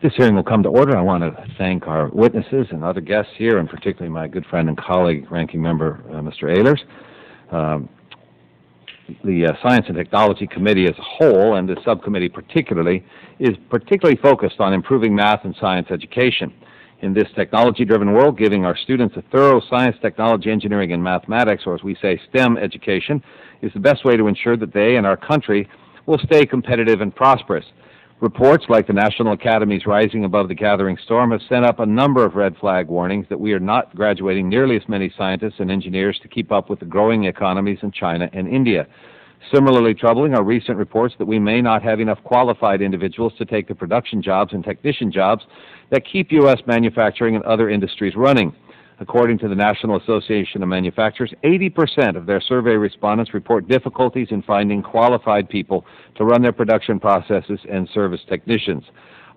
This hearing will come to order. I want to thank our witnesses and other guests here, and particularly my good friend and colleague, Ranking Member Mr. Ehlers. The Science and Technology Committee as a whole, and the subcommittee particularly, is particularly focused on improving math and science education. In this technology-driven world, giving our students a thorough science, technology, engineering, and mathematics, or as we say, STEM education, is the best way to ensure that they and our country will stay competitive and prosperous. Reports like the National Academies Rising Above the Gathering Storm have sent up a number of red flag warnings that we are not graduating nearly as many scientists and engineers to keep up with the growing economies in China and India. Similarly troubling are recent reports that we may not have enough qualified individuals to take the production jobs and technician jobs that keep U.S. manufacturing and other industries running. According to the National Association of Manufacturers, 80% of their survey respondents report difficulties in finding qualified people to run their production processes and service technicians.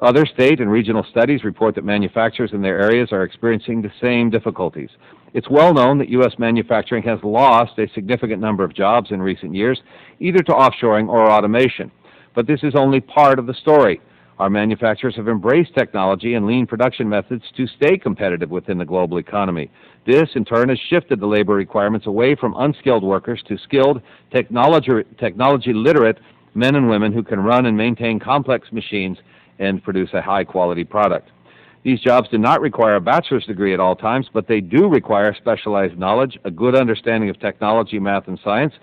Other state and regional studies report that manufacturers in their areas are experiencing the same difficulties. It's well known that U.S. manufacturing has lost a significant number of jobs in recent years, either to offshoring or automation. But this is only part of the story. Our manufacturers have embraced technology and lean production methods to stay competitive within the global economy. This, in turn, has shifted the labor requirements away from unskilled workers to skilled, technology-literate men and women who can run and maintain complex machines and produce a high-quality product. These jobs do not require a bachelor's degree at all times, but they do require specialized knowledge, a good understanding of technology, math, and science,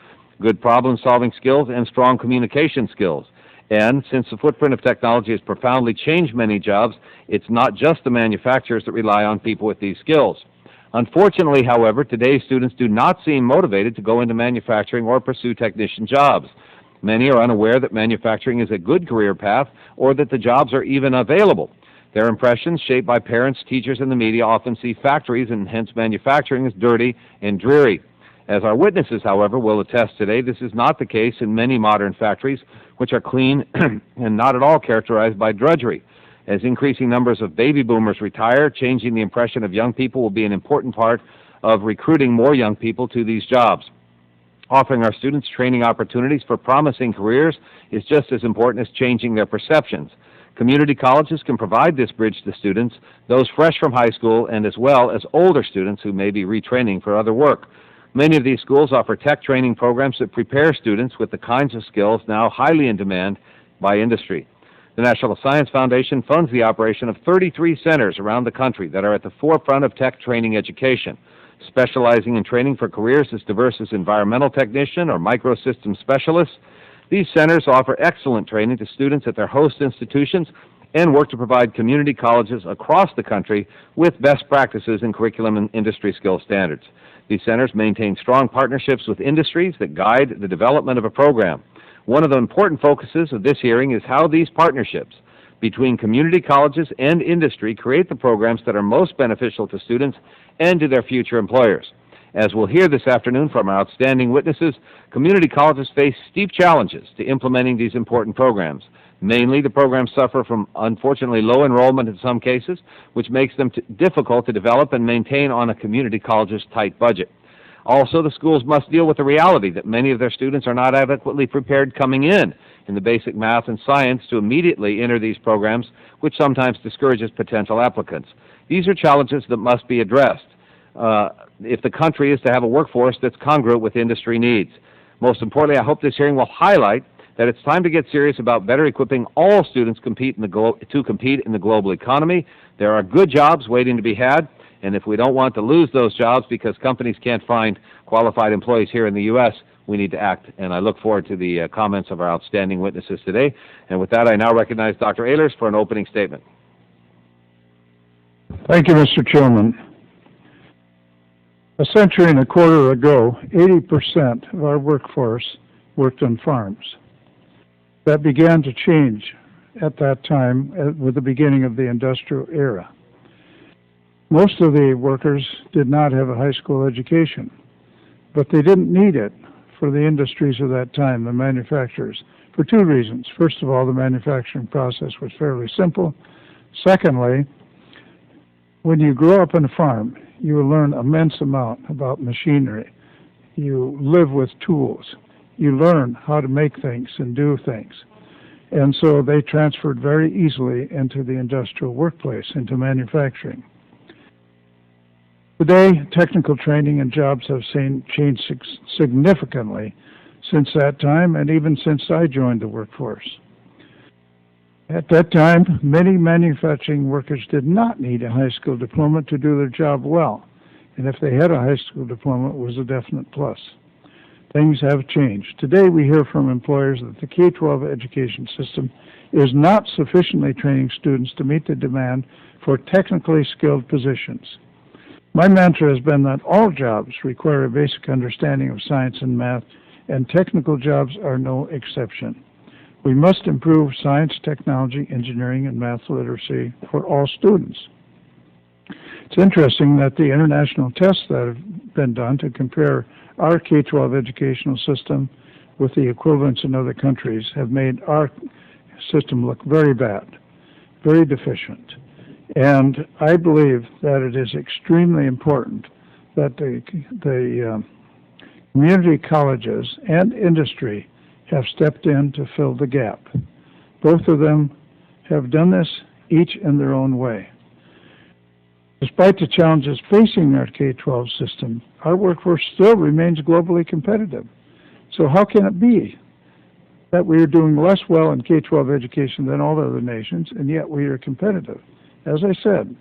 good problem-solving skills, and strong communication skills. And since the footprint of technology has profoundly changed many jobs, it's not just the manufacturers that rely on people with these skills. Unfortunately, however, today's students do not seem motivated to go into manufacturing or pursue technician jobs. Many are unaware that manufacturing is a good career path or that the jobs are even available. Their impressions, shaped by parents, teachers, and the media, often see factories and hence manufacturing as dirty and dreary. As our witnesses, however, will attest today, this is not the case in many modern factories, which are clean and not at all characterized by drudgery. As increasing numbers of baby boomers retire, changing the impression of young people will be an important part of recruiting more young people to these jobs. Offering our students training opportunities for promising careers is just as important as changing their perceptions. Community colleges can provide this bridge to students, those fresh from high school, and as well as older students who may be retraining for other work. Many of these schools offer tech training programs that prepare students with the kinds of skills now highly in demand by industry. The National Science Foundation funds the operation of 33 centers around the country that are at the forefront of tech training education, specializing in training for careers as diverse as environmental technician or microsystem specialists. These centers offer excellent training to students at their host institutions and work to provide community colleges across the country with best practices in curriculum and industry skill standards. These centers maintain strong partnerships with industries that guide the development of a program. One of the important focuses of this hearing is how these partnerships between community colleges and industry create the programs that are most beneficial to students and to their future employers. As we'll hear this afternoon from our outstanding witnesses, community colleges face steep challenges to implementing these important programs. Mainly, the programs suffer from, unfortunately, low enrollment in some cases, which makes them difficult to develop and maintain on a community college's tight budget. Also, the schools must deal with the reality that many of their students are not adequately prepared coming in the basic math and science to immediately enter these programs, which sometimes discourages potential applicants. These are challenges that must be addressed if the country is to have a workforce that's congruent with industry needs. Most importantly, I hope this hearing will highlight that it's time to get serious about better equipping all students to compete in the global economy. There are good jobs waiting to be had, and if we don't want to lose those jobs because companies can't find qualified employees here in the U.S., we need to act. And I look forward to the comments of our outstanding witnesses today. And with that, I now recognize Dr. Ehlers for an opening statement. Thank you, Mr. Chairman. A century and a quarter ago, 80% of our workforce worked on farms. That began to change at that time with the beginning of the industrial era. Most of the workers did not have a high school education, but they didn't need it for the industries of that time, the manufacturers, for two reasons. First of all, the manufacturing process was fairly simple. Secondly, when you grow up on a farm, you will learn immense amount about machinery. You live with tools. You learn how to make things and do things. And so they transferred very easily into the industrial workplace, into manufacturing. Today, technical training and jobs have changed significantly since that time, and even since I joined the workforce. At that time, many manufacturing workers did not need a high school diploma to do their job well, and if they had a high school diploma, it was a definite plus. Things have changed. Today, we hear from employers that the K-12 education system is not sufficiently training students to meet the demand for technically skilled positions. My mantra has been that all jobs require a basic understanding of science and math, and technical jobs are no exception. We must improve science, technology, engineering, and math literacy for all students. It's interesting that the international tests that have been done to compare our K-12 educational system with the equivalents in other countries have made our system look very bad, very deficient. And I believe that it is extremely important that the community colleges and industry have stepped in to fill the gap. Both of them have done this, each in their own way. Despite the challenges facing our K-12 system, our workforce still remains globally competitive. So how can it be that we are doing less well in K-12 education than all other nations, and yet we are competitive? As I said,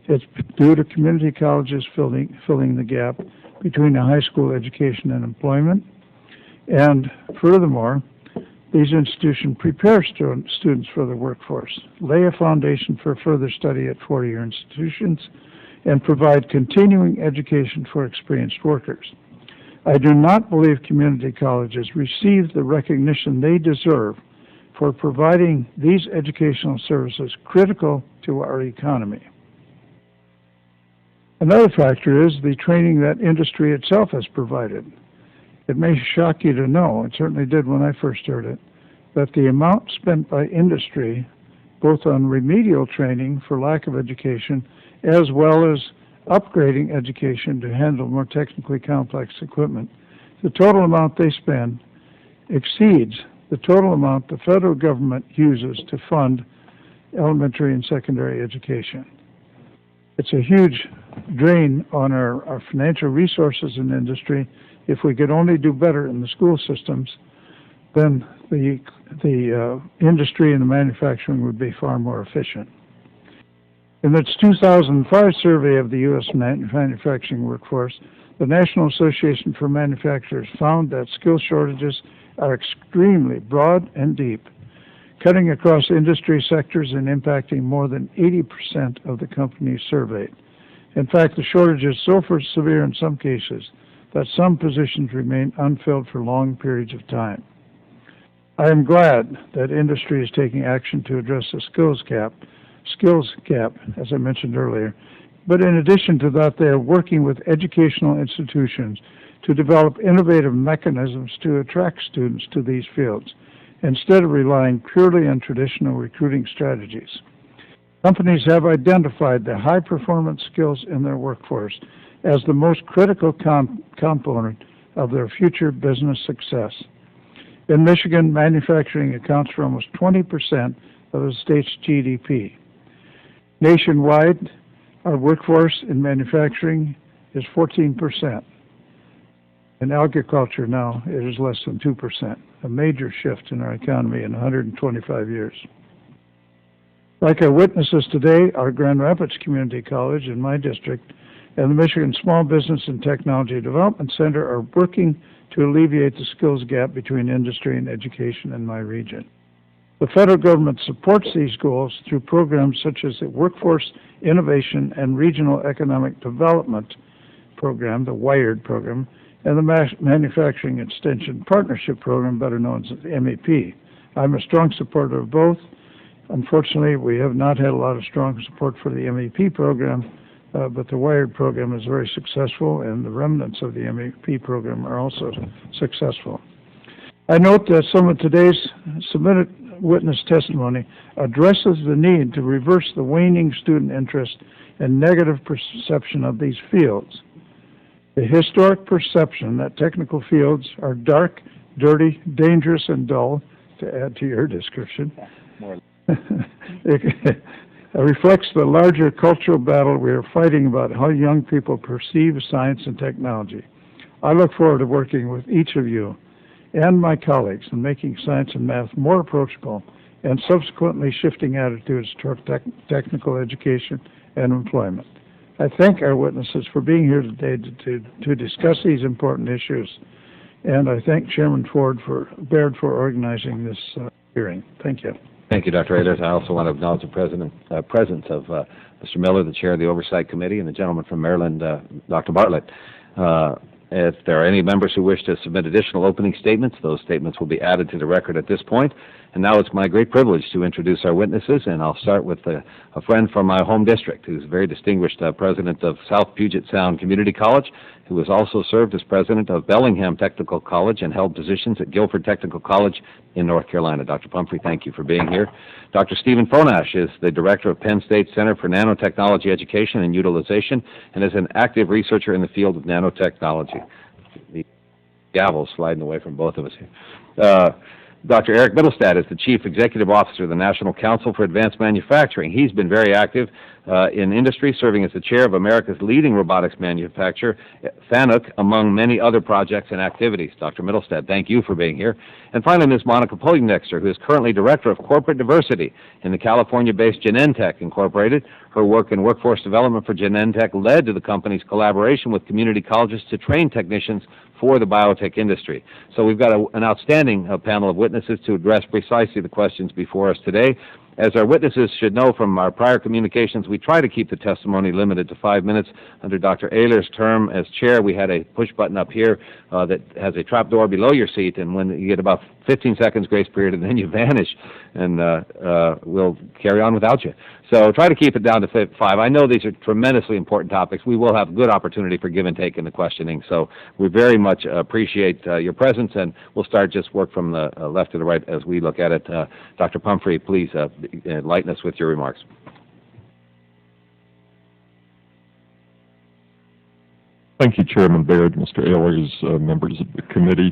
it's due to community colleges filling the gap between a high school education and employment. And furthermore, these institutions prepare students for the workforce, lay a foundation for further study at four-year institutions, and provide continuing education for experienced workers. I do not believe community colleges receive the recognition they deserve for providing these educational services critical to our economy. Another factor is the training that industry itself has provided. It may shock you to know, it certainly did when I first heard it, that the amount spent by industry, both on remedial training for lack of education, as well as upgrading education to handle more technically complex equipment, the total amount they spend exceeds the total amount the federal government uses to fund elementary and secondary education. It's a huge drain on our financial resources in industry. If we could only do better in the school systems, then the industry and the manufacturing would be far more efficient. In its 2005 survey of the U.S. manufacturing workforce, the National Association for Manufacturers found that skill shortages are extremely broad and deep, cutting across industry sectors and impacting more than 80% of the companies surveyed. In fact, the shortage is so severe in some cases that some positions remain unfilled for long periods of time. I am glad that industry is taking action to address the skills gap, as I mentioned earlier. But in addition to that, they are working with educational institutions to develop innovative mechanisms to attract students to these fields, instead of relying purely on traditional recruiting strategies. Companies have identified the high-performance skills in their workforce as the most critical component of their future business success. In Michigan, manufacturing accounts for almost 20% of the state's GDP. Nationwide, our workforce in manufacturing is 14%. In agriculture now, it is less than 2%, a major shift in our economy in 125 years. Like our witnesses today, our Grand Rapids Community College in my district and the Michigan Small Business and Technology Development Center are working to alleviate the skills gap between industry and education in my region. The federal government supports these goals through programs such as the Workforce Innovation and Regional Economic Development Program, the WIRED program, and the Manufacturing Extension Partnership Program, better known as the MEP. I'm a strong supporter of both. Unfortunately, we have not had a lot of strong support for the MEP program, but the WIRED program is very successful, and the remnants of the MEP program are also successful. I note that some of today's submitted witness testimony addresses the need to reverse the waning student interest and negative perception of these fields. The historic perception that technical fields are dark, dirty, dangerous, and dull to add to your description. More. It reflects the larger cultural battle we are fighting about how young people perceive science and technology. I look forward to working with each of you and my colleagues in making science and math more approachable and subsequently shifting attitudes toward technical education and employment. I thank our witnesses for being here today to discuss these important issues, and I thank Chairman Baird for organizing this hearing. Thank you. Thank you, Dr. Ehlers. I also want to acknowledge the presence of Mr. Miller, the chair of the Oversight Committee, and the gentleman from Maryland, Dr. Bartlett. If there are any members who wish to submit additional opening statements, those statements will be added to the record at this point. And now it's my great privilege to introduce our witnesses, and I'll start with a friend from my home district who's a very distinguished president of South Puget Sound Community College, who has also served as president of Bellingham Technical College and held positions at Guilford Technical College in North Carolina. Dr. Pumphrey, thank you for being here. Dr. Stephen Fonash is the director of Penn State Center for Nanotechnology Education and Utilization and is an active researcher in the field of nanotechnology. The gavel's sliding away from both of us here. Dr. Eric Mittelstadt is the Chief Executive Officer of the National Council for Advanced Manufacturing. He's been very active in industry, serving as the chair of America's leading robotics manufacturer, FANUC, among many other projects and activities. Dr. Mittelstadt, thank you for being here. And finally, Ms. Monica Poindexter, who is currently Director of Corporate Diversity in the California-based Genentech Incorporated. Her work in workforce development for Genentech led to the company's collaboration with community colleges to train technicians for the biotech industry. So we've got an outstanding panel of witnesses to address precisely the questions before us today. As our witnesses should know from our prior communications, we try to keep the testimony limited to 5 minutes. Under Dr. Ehlers' term as chair, we had a push button up here that has a trap door below your seat, and when you get about 15 seconds grace period, and then you vanish, and we'll carry on without you. So try to keep it down to 5. I know these are tremendously important topics. We will have good opportunity for give and take in the questioning, so we very much appreciate your presence, and we'll start just work from the left to the right as we look at it. Dr. Pumphrey, please enlighten us with your remarks. Thank you, Chairman Baird, Mr. Ehlers, members of the committee.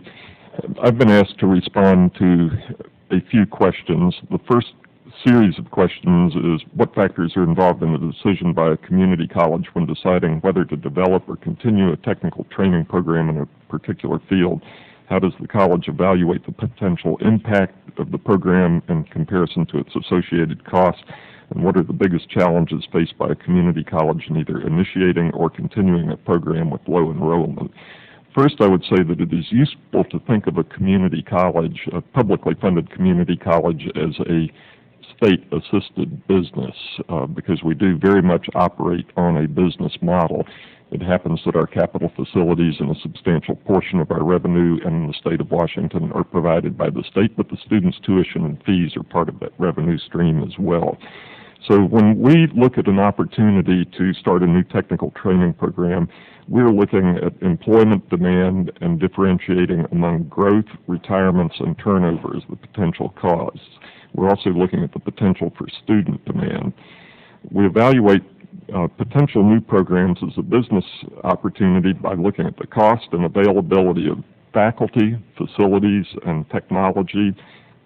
I've been asked to respond to a few questions. The first series of questions is what factors are involved in the decision by a community college when deciding whether to develop or continue a technical training program in a particular field? How does the college evaluate the potential impact of the program in comparison to its associated costs? And what are the biggest challenges faced by a community college in either initiating or continuing a program with low enrollment? First, I would say that it is useful to think of a community college, a publicly funded community college, as a state-assisted business because we do very much operate on a business model. It happens that our capital facilities and a substantial portion of our revenue in the state of Washington are provided by the state, but the students' tuition and fees are part of that revenue stream as well. So when we look at an opportunity to start a new technical training program, we're looking at employment demand and differentiating among growth, retirements, and turnover as the potential causes. We're also looking at the potential for student demand. We evaluate potential new programs as a business opportunity by looking at the cost and availability of faculty, facilities, and technology,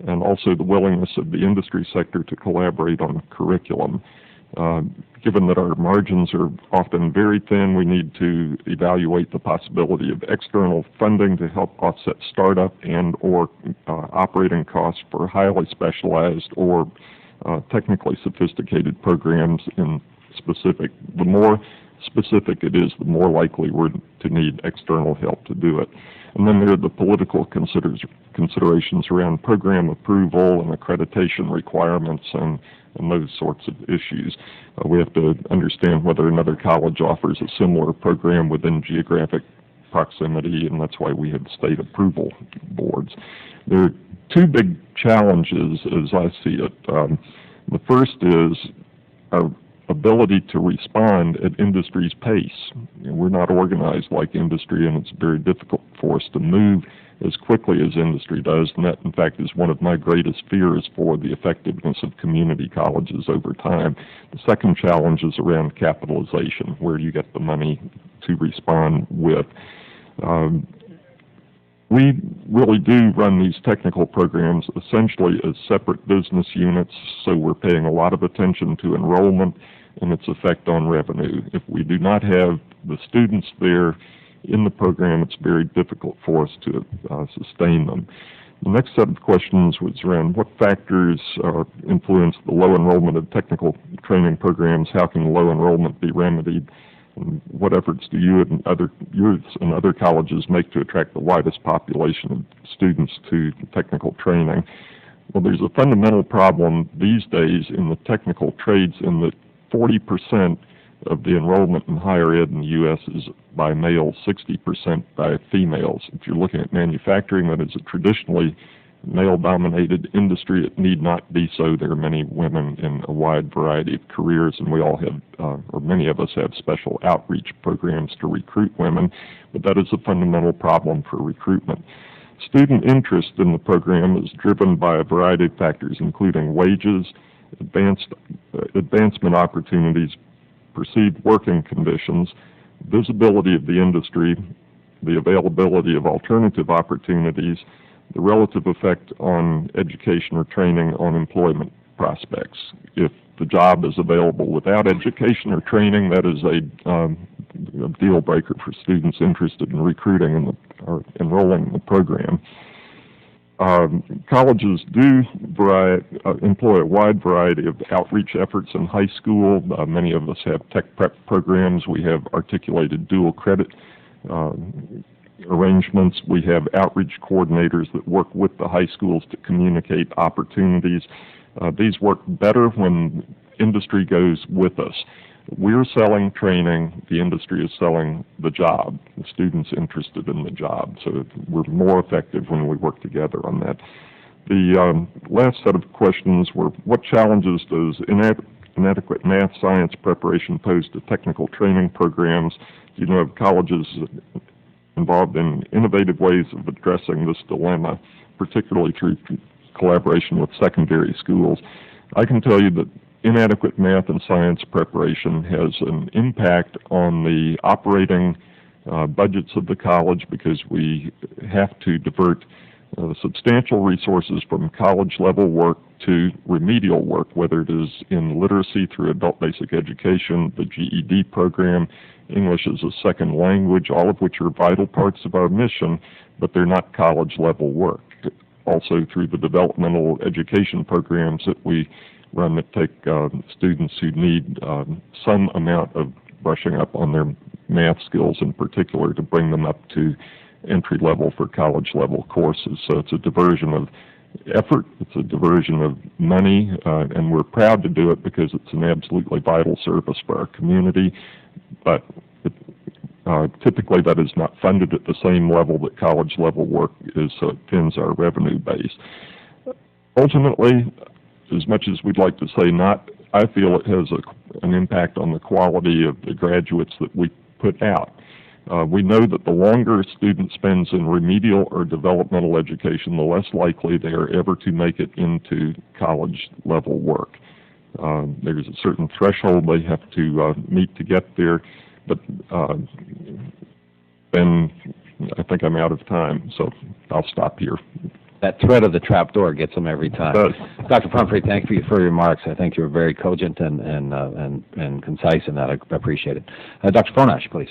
and also the willingness of the industry sector to collaborate on the curriculum. Given that our margins are often very thin, we need to evaluate the possibility of external funding to help offset startup and or operating costs for highly specialized or technically sophisticated programs in specific. The more specific it is, the more likely we're to need external help to do it. And then there are the political considerations around program approval and accreditation requirements and those sorts of issues. We have to understand whether another college offers a similar program within geographic proximity, and that's why we have state approval boards. There are two big challenges as I see it. The first is our ability to respond at industry's pace. We're not organized like industry, and it's very difficult for us to move as quickly as industry does, and that, in fact, is one of my greatest fears for the effectiveness of community colleges over time. The second challenge is around capitalization, where you get the money to respond with. We really do run these technical programs essentially as separate business units, so we're paying a lot of attention to enrollment and its effect on revenue. If we do not have the students there in the program, it's very difficult for us to sustain them. The next set of questions was around what factors influence the low enrollment of technical training programs, how can low enrollment be remedied, and what efforts do you and other colleges make to attract the widest population of students to technical training? Well, there's a fundamental problem these days in the technical trades in that 40% of the enrollment in higher ed in the U.S. is by males, 60% by females. If you're looking at manufacturing, that is a traditionally male-dominated industry. It need not be so. There are many women in a wide variety of careers, and we all have, or many of us have, special outreach programs to recruit women, but that is a fundamental problem for recruitment. Student interest in the program is driven by a variety of factors, including wages, advancement opportunities, perceived working conditions, visibility of the industry, the availability of alternative opportunities, the relative effect on education or training on employment prospects. If the job is available without education or training, that is a deal breaker for students interested in recruiting or enrolling in the program. Colleges do employ a wide variety of outreach efforts in high school. Many of us have tech prep programs. We have articulated dual credit arrangements. We have outreach coordinators that work with the high schools to communicate opportunities. These work better when industry goes with us. We're selling training, the industry is selling the job, the students interested in the job. So we're more effective when we work together on that. The last set of questions were, what challenges does inadequate math science preparation pose to technical training programs? You know of colleges involved in innovative ways of addressing this dilemma, particularly through collaboration with secondary schools. I can tell you that inadequate math and science preparation has an impact on the operating budgets of the college, because we have to divert substantial resources from college-level work to remedial work, whether it is in literacy through adult basic education, the GED program, English as a second language, all of which are vital parts of our mission, but they're not college-level work. Also through the developmental education programs that we run that take students who need some amount of brushing up on their math skills in particular to bring them up to entry level for college level courses. So it's a diversion of effort, it's a diversion of money, and we're proud to do it because it's an absolutely vital service for our community, but typically that is not funded at the same level that college level work is, so it thins our revenue base. Ultimately, as much as we'd like to say not, I feel it has an impact on the quality of the graduates that we put out. We know that the longer a student spends in remedial or developmental education, the less likely they are ever to make it into college-level work. There's a certain threshold they have to meet to get there, but then I think I'm out of time, so I'll stop here. That threat of the trap door gets them every time. Dr. Pumphrey, thank you for your remarks. I think you were very cogent and concise in that. I appreciate it. Dr. Fonash, please.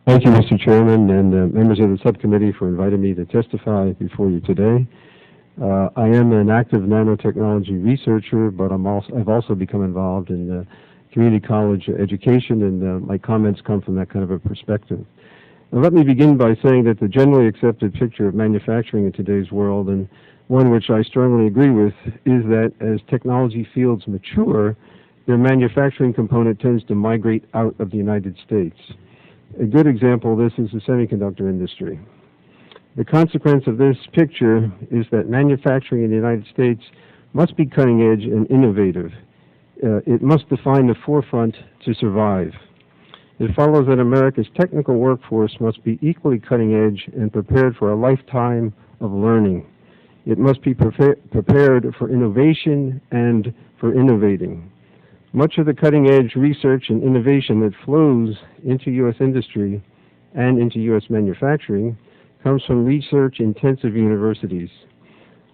Thank you, Mr. Chairman, and members of the subcommittee for inviting me to testify before you today. I am an active nanotechnology researcher, but I've also become involved in community college education, and my comments come from that kind of a perspective. Now, let me begin by saying that the generally accepted picture of manufacturing in today's world, and one which I strongly agree with, is that as technology fields mature, their manufacturing component tends to migrate out of the United States. A good example of this is the semiconductor industry. The consequence of this picture is that manufacturing in the United States must be cutting edge and innovative. It must define the forefront to survive. It follows that America's technical workforce must be equally cutting edge and prepared for a lifetime of learning. It must be prepared for innovation and for innovating. Much of the cutting edge research and innovation that flows into U.S. industry and into U.S. manufacturing comes from research-intensive universities.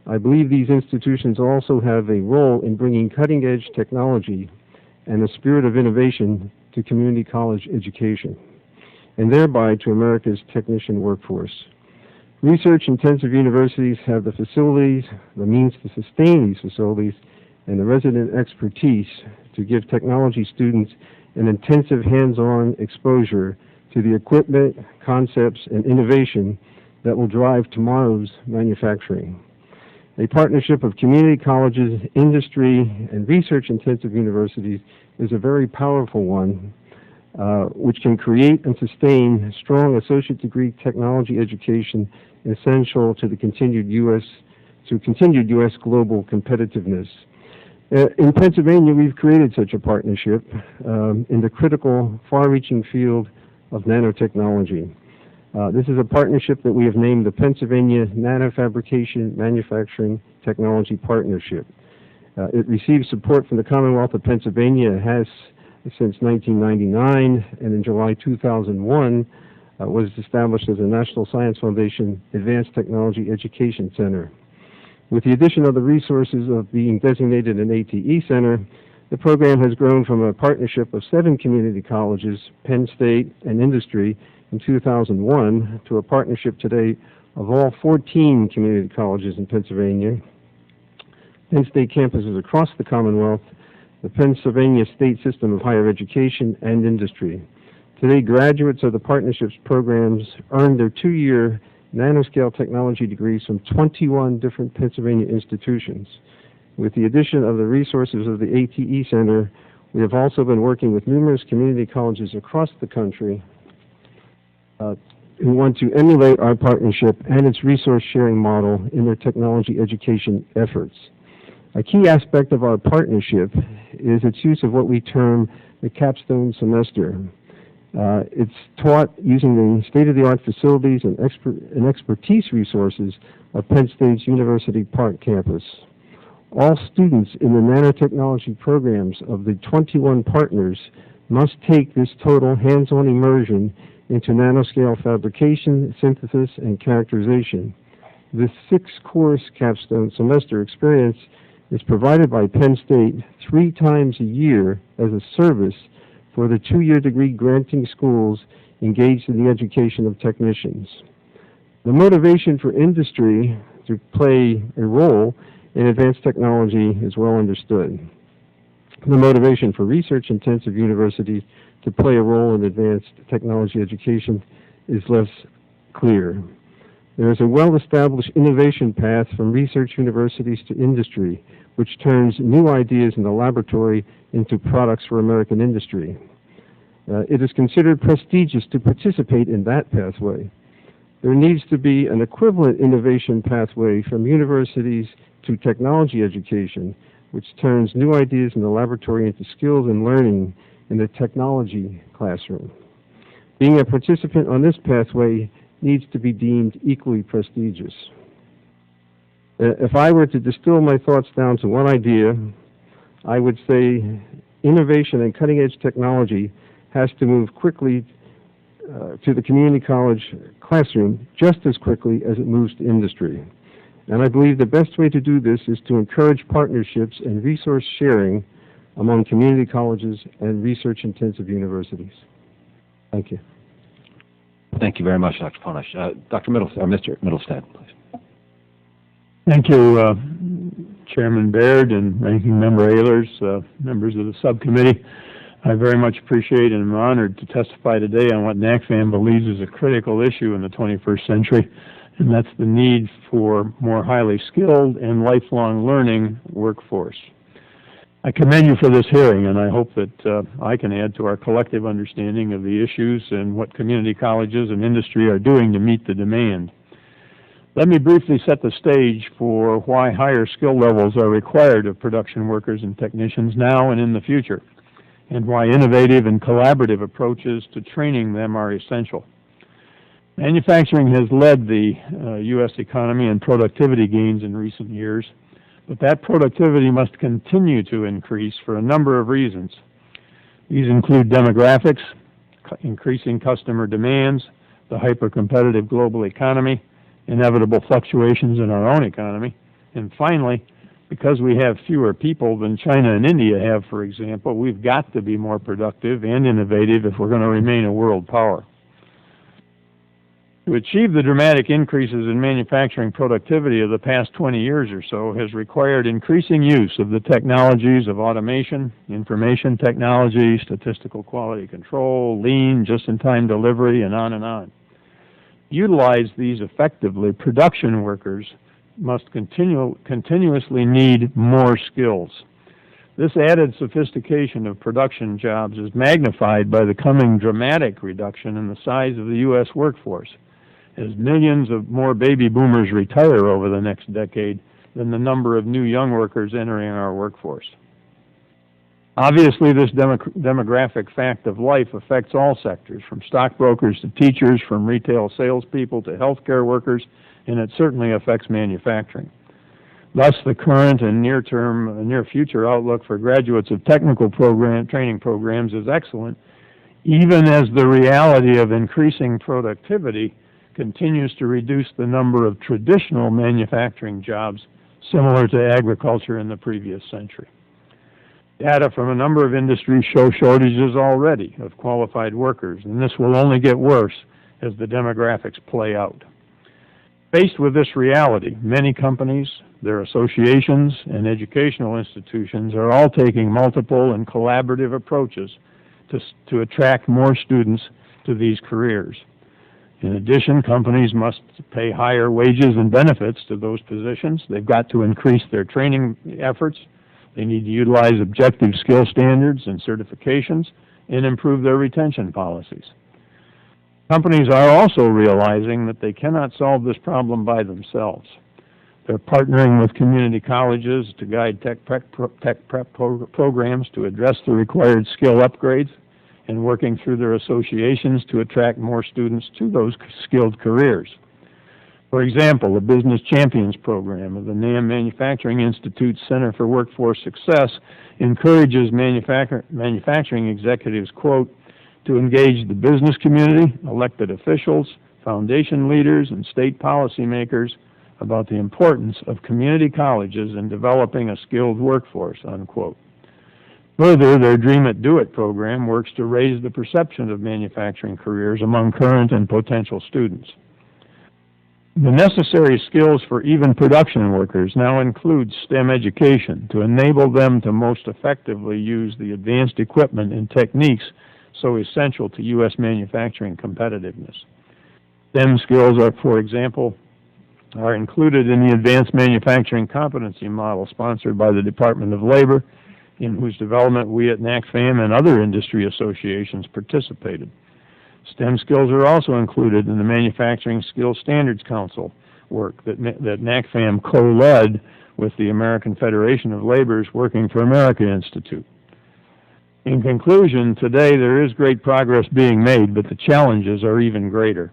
I believe these institutions also have a role in bringing cutting-edge technology and a spirit of innovation to community college education, and thereby to America's technician workforce. Research-intensive universities have the facilities, the means to sustain these facilities, and the resident expertise to give technology students an intensive hands-on exposure to the equipment, concepts, and innovation that will drive tomorrow's manufacturing. A partnership of community colleges, industry, and research-intensive universities is a very powerful one, which can create and sustain strong associate degree technology education essential to the continued U.S. global competitiveness. In Pennsylvania, we've created such a partnership in the critical, far-reaching field of nanotechnology. This is a partnership that we have named the Pennsylvania Nanofabrication Manufacturing Technology Partnership. It receives support from the Commonwealth of Pennsylvania. It has since 1999, and in July 2001 was established as a National Science Foundation Advanced Technology Education Center. With the addition of the resources of being designated an ATE center, the program has grown from a partnership of 7 community colleges, Penn State, and industry in 2001 to a partnership today of all 14 community colleges in Pennsylvania, Penn State campuses across the Commonwealth, the Pennsylvania State System of Higher Education, and industry. Today, graduates of the partnerships programs earn their 2-year nanoscale technology degrees from 21 different Pennsylvania institutions. With the addition of the resources of the ATE Center, we have also been working with numerous community colleges across the country who want to emulate our partnership and its resource-sharing model in their technology education efforts. A key aspect of our partnership is its use of what we term the Capstone Semester. It's taught using the state-of-the-art facilities and expertise resources of Penn State's University Park campus. All students in the nanotechnology programs of the 21 partners must take this total hands-on immersion into nanoscale fabrication, synthesis, and characterization. This 6-course Capstone Semester experience is provided by Penn State 3 times a year as a service for the 2-year degree granting schools engaged in the education of technicians. The motivation for industry to play a role in advanced technology is well understood. The motivation for research-intensive universities to play a role in advanced technology education is less clear. There is a well-established innovation path from research universities to industry, which turns new ideas in the laboratory into products for American industry. It is considered prestigious to participate in that pathway. There needs to be an equivalent innovation pathway from universities to technology education, which turns new ideas in the laboratory into skills and learning in the technology classroom. Being a participant on this pathway needs to be deemed equally prestigious. If I were to distill my thoughts down to one idea, I would say innovation and cutting-edge technology has to move quickly to the community college classroom just as quickly as it moves to industry. And I believe the best way to do this is to encourage partnerships and resource sharing among community colleges and research-intensive universities. Thank you. Thank you very much, Dr. Fonash. Dr. Mr. Mittelstadt, please. Thank you, Chairman Baird and Ranking Member Ehlers, members of the subcommittee. I very much appreciate and am honored to testify today on what NACFAM believes is a critical issue in the 21st century, and that's the need for more highly skilled and lifelong learning workforce. I commend you for this hearing, and I hope that I can add to our collective understanding of the issues and what community colleges and industry are doing to meet the demand. Let me briefly set the stage for why higher skill levels are required of production workers and technicians now and in the future, and why innovative and collaborative approaches to training them are essential. Manufacturing has led the U.S. economy in productivity gains in recent years, but that productivity must continue to increase for a number of reasons. These include demographics, increasing customer demands, the hyper-competitive global economy, inevitable fluctuations in our own economy, and finally, because we have fewer people than China and India have, for example, we've got to be more productive and innovative if we're going to remain a world power. To achieve the dramatic increases in manufacturing productivity of the past 20 years or so has required increasing use of the technologies of automation, information technology, statistical quality control, lean, just-in-time delivery, and on and on. Utilize these effectively, production workers must continuously need more skills. This added sophistication of production jobs is magnified by the coming dramatic reduction in the size of the U.S. workforce, as millions of more baby boomers retire over the next decade than the number of new young workers entering our workforce. Obviously, this demographic fact of life affects all sectors, from stockbrokers to teachers, from retail salespeople to healthcare workers, and it certainly affects manufacturing. Thus, the current and near future outlook for graduates of technical training programs is excellent, even as the reality of increasing productivity continues to reduce the number of traditional manufacturing jobs similar to agriculture in the previous century. Data from a number of industries show shortages already of qualified workers, and this will only get worse as the demographics play out. Faced with this reality, many companies, their associations, and educational institutions are all taking multiple and collaborative approaches to attract more students to these careers. In addition, companies must pay higher wages and benefits to those positions. They've got to increase their training efforts. They need to utilize objective skill standards and certifications and improve their retention policies. Companies are also realizing that they cannot solve this problem by themselves. They're partnering with community colleges to guide tech prep programs to address the required skill upgrades, and working through their associations to attract more students to those skilled careers. For example, the Business Champions program of the NAM Manufacturing Institute's Center for Workforce Success encourages manufacturing executives, quote, to engage the business community, elected officials, foundation leaders, and state policymakers about the importance of community colleges in developing a skilled workforce, unquote. Further, their Dream It, Do It program works to raise the perception of manufacturing careers among current and potential students. The necessary skills for even production workers now include STEM education to enable them to most effectively use the advanced equipment and techniques so essential to U.S. manufacturing competitiveness. STEM skills are, for example, are included in the Advanced Manufacturing Competency Model sponsored by the Department of Labor, in whose development we at NACFAM and other industry associations participated. STEM skills are also included in the Manufacturing Skills Standards Council work that NACFAM co-led with the American Federation of Labor's Working for America Institute. In conclusion, today there is great progress being made, but the challenges are even greater.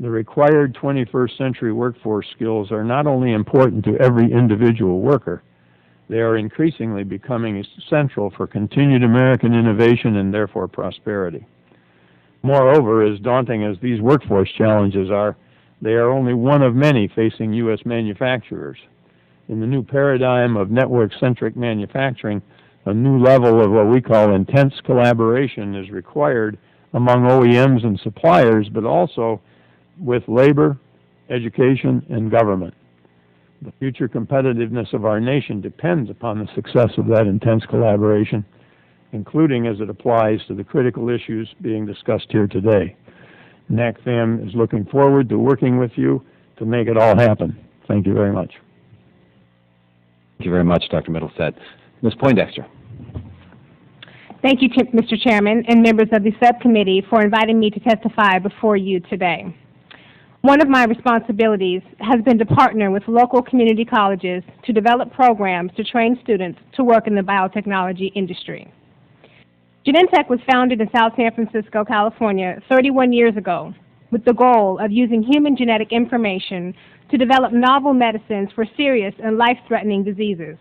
The required 21st century workforce skills are not only important to every individual worker, they are increasingly becoming central for continued American innovation and therefore prosperity. Moreover, as daunting as these workforce challenges are, they are only one of many facing U.S. manufacturers. In the new paradigm of network-centric manufacturing, a new level of what we call intense collaboration is required among OEMs and suppliers, but also with labor, education, and government. The future competitiveness of our nation depends upon the success of that intense collaboration, including as it applies to the critical issues being discussed here today. NACFAM is looking forward to working with you to make it all happen. Thank you very much. Thank you very much, Dr. Mittelstadt. Ms. Poindexter. Thank you, Mr. Chairman and members of the subcommittee for inviting me to testify before you today. One of my responsibilities has been to partner with local community colleges to develop programs to train students to work in the biotechnology industry. Genentech was founded in South San Francisco, California 31 years ago with the goal of using human genetic information to develop novel medicines for serious and life-threatening diseases.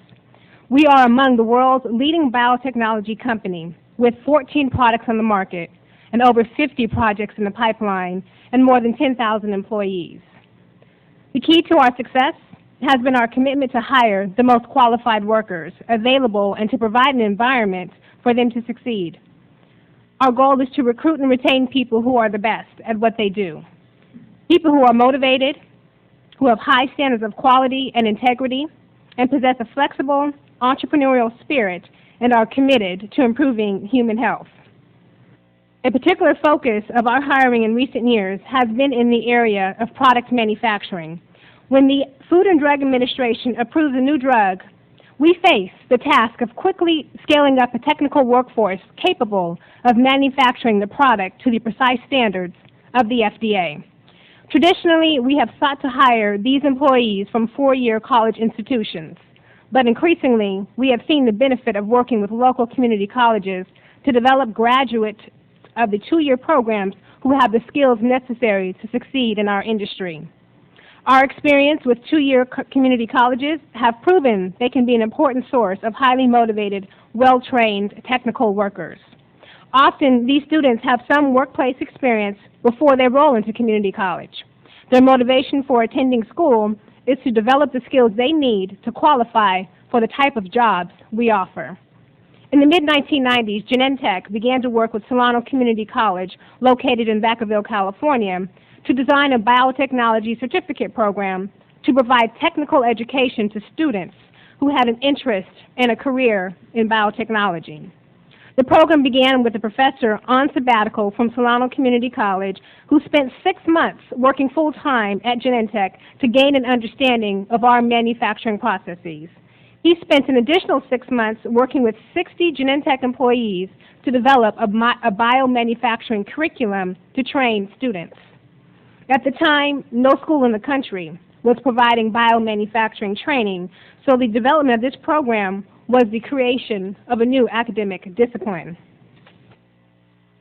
We are among the world's leading biotechnology company with 14 products on the market and over 50 projects in the pipeline, and more than 10,000 employees. The key to our success has been our commitment to hire the most qualified workers available and to provide an environment for them to succeed. Our goal is to recruit and retain people who are the best at what they do. People who are motivated, who have high standards of quality and integrity, and possess a flexible, entrepreneurial spirit and are committed to improving human health. A particular focus of our hiring in recent years has been in the area of product manufacturing. When the Food and Drug Administration approves a new drug, we face the task of quickly scaling up a technical workforce capable of manufacturing the product to the precise standards of the FDA. Traditionally, we have sought to hire these employees from four-year college institutions, but increasingly, we have seen the benefit of working with local community colleges to develop graduates of the two-year programs who have the skills necessary to succeed in our industry. Our experience with two-year community colleges have proven they can be an important source of highly motivated, well-trained technical workers. Often, these students have some workplace experience before they roll into community college. Their motivation for attending school is to develop the skills they need to qualify for the type of jobs we offer. In the mid-1990s, Genentech began to work with Solano Community College, located in Vacaville, California, to design a biotechnology certificate program to provide technical education to students who had an interest in a career in biotechnology. The program began with a professor on sabbatical from Solano Community College who spent 6 months working full-time at Genentech to gain an understanding of our manufacturing processes. He spent an additional 6 months working with 60 Genentech employees to develop a biomanufacturing curriculum to train students. At the time, no school in the country was providing biomanufacturing training, so the development of this program was the creation of a new academic discipline.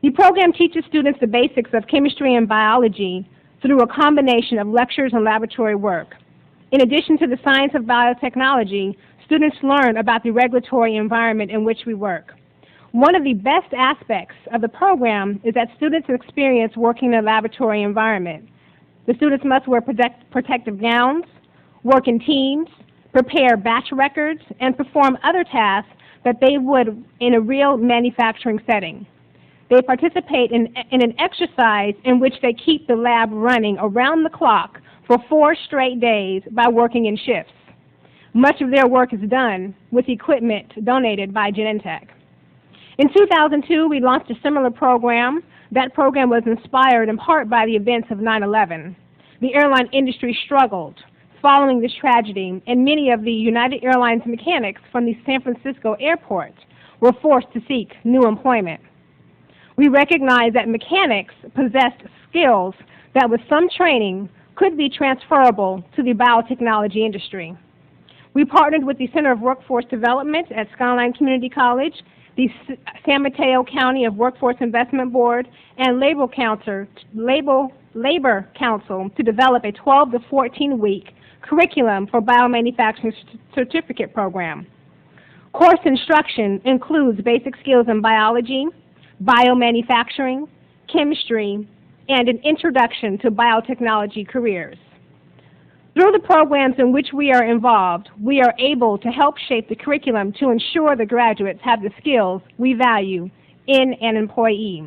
The program teaches students the basics of chemistry and biology through a combination of lectures and laboratory work. In addition to the science of biotechnology, students learn about the regulatory environment in which we work. One of the best aspects of the program is that students experience working in a laboratory environment. The students must wear protective gowns, work in teams, prepare batch records, and perform other tasks that they would in a real manufacturing setting. They participate in an exercise in which they keep the lab running around the clock for 4 straight days by working in shifts. Much of their work is done with equipment donated by Genentech. In 2002, we launched a similar program. That program was inspired in part by the events of 9/11. The airline industry struggled following this tragedy, and many of the United Airlines mechanics from the San Francisco airport were forced to seek new employment. We recognized that mechanics possessed skills that with some training could be transferable to the biotechnology industry. We partnered with the Center of Workforce Development at Skyline Community College, the San Mateo County of Workforce Investment Board, and Labor Council to develop a 12 to 14-week curriculum for biomanufacturing certificate program. Course instruction includes basic skills in biology, biomanufacturing, chemistry, and an introduction to biotechnology careers. Through the programs in which we are involved, we are able to help shape the curriculum to ensure the graduates have the skills we value in an employee.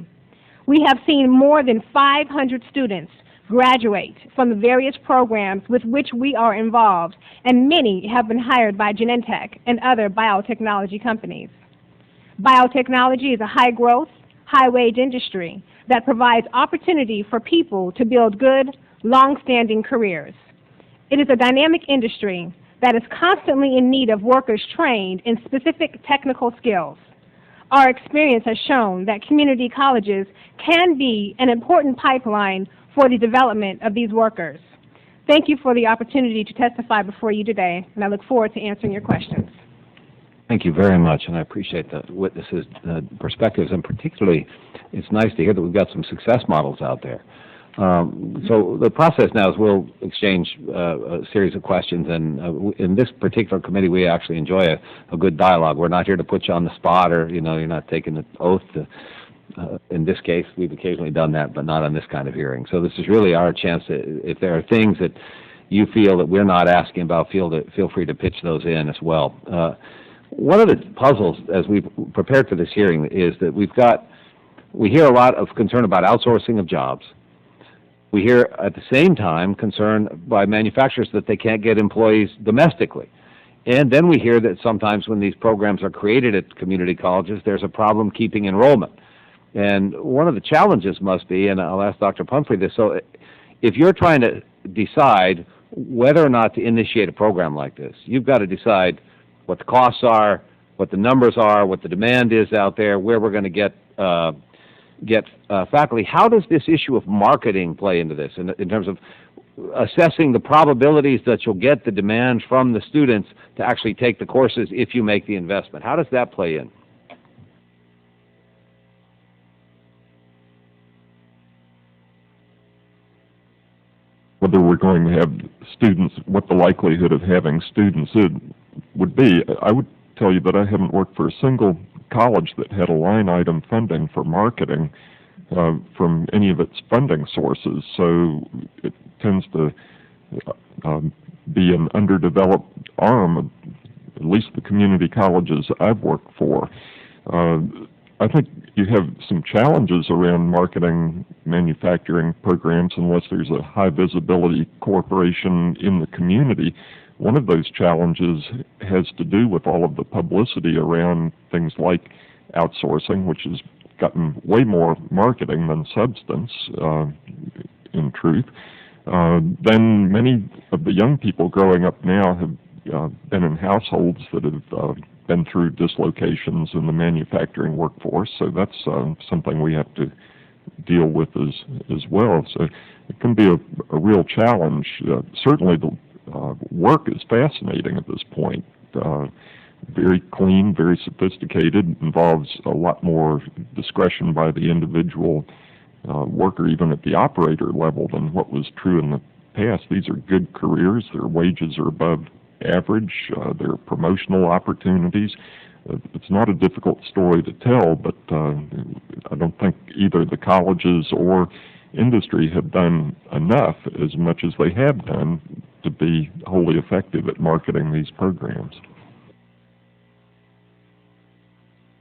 We have seen more than 500 students graduate from the various programs with which we are involved, and many have been hired by Genentech and other biotechnology companies. Biotechnology is a high-growth, high-wage industry that provides opportunity for people to build good, long-standing careers. It is a dynamic industry that is constantly in need of workers trained in specific technical skills. Our experience has shown that community colleges can be an important pipeline for the development of these workers. Thank you for the opportunity to testify before you today, and I look forward to answering your questions. Thank you very much, and I appreciate the witnesses' perspectives, and particularly it's nice to hear that we've got some success models out there. So the process now is we'll exchange a series of questions, and in this particular committee we actually enjoy a good dialogue. We're not here to put you on the spot, or you're not taking an oath to In this case, we've occasionally done that, but not on this kind of hearing. So this is really our chance to, if there are things that you feel that we're not asking about, feel free to pitch those in as well. One of the puzzles as we've prepared for this hearing is that we hear a lot of concern about outsourcing of jobs. We hear at the same time concern by manufacturers that they can't get employees domestically. And then we hear that sometimes when these programs are created at community colleges, there's a problem keeping enrollment. And one of the challenges must be, and I'll ask Dr. Pumphrey this, so if you're trying to decide whether or not to initiate a program like this, you've got to decide what the costs are, what the numbers are, what the demand is out there, where we're going to get faculty. How does this issue of marketing play into this in terms of assessing the probabilities that you'll get the demand from the students to actually take the courses if you make the investment? How does that play in? Whether we're going to have students, what the likelihood of having students would be. I would tell you that I haven't worked for a single college that had a line item funding for marketing from any of its funding sources, so it tends to be an underdeveloped arm of at least the community colleges I've worked for. I think you have some challenges around marketing manufacturing programs unless there's a high visibility corporation in the community. One of those challenges has to do with all of the publicity around things like outsourcing, which has gotten way more marketing than substance, in truth. Then many of the young people growing up now have been in households that have been through dislocations in the manufacturing workforce, so that's something we have to deal with as well. So it can be a real challenge. Certainly the work is fascinating at this point. Very clean, very sophisticated, involves a lot more discretion by the individual worker, even at the operator level, than what was true in the past. These are good careers. Their wages are above average. There are promotional opportunities. It's not a difficult story to tell, but I don't think either the colleges or industry have done enough, as much as they have done, to be wholly effective at marketing these programs.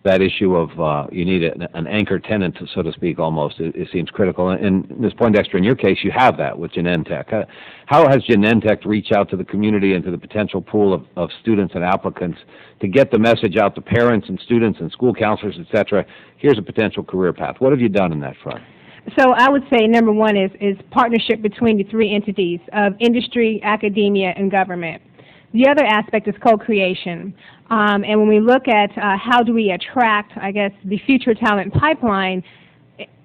That issue of you need an anchor tenant, so to speak, almost, it seems critical. And Ms. Poindexter, in your case, you have that with Genentech. How has Genentech reached out to the community and to the potential pool of students and applicants to get the message out to parents and students and school counselors, et cetera? Here's a potential career path. What have you done in that front? So I would say number one is partnership between the three entities of industry, academia, and government. The other aspect is co-creation. And when we look at how do we attract, I guess, the future talent pipeline,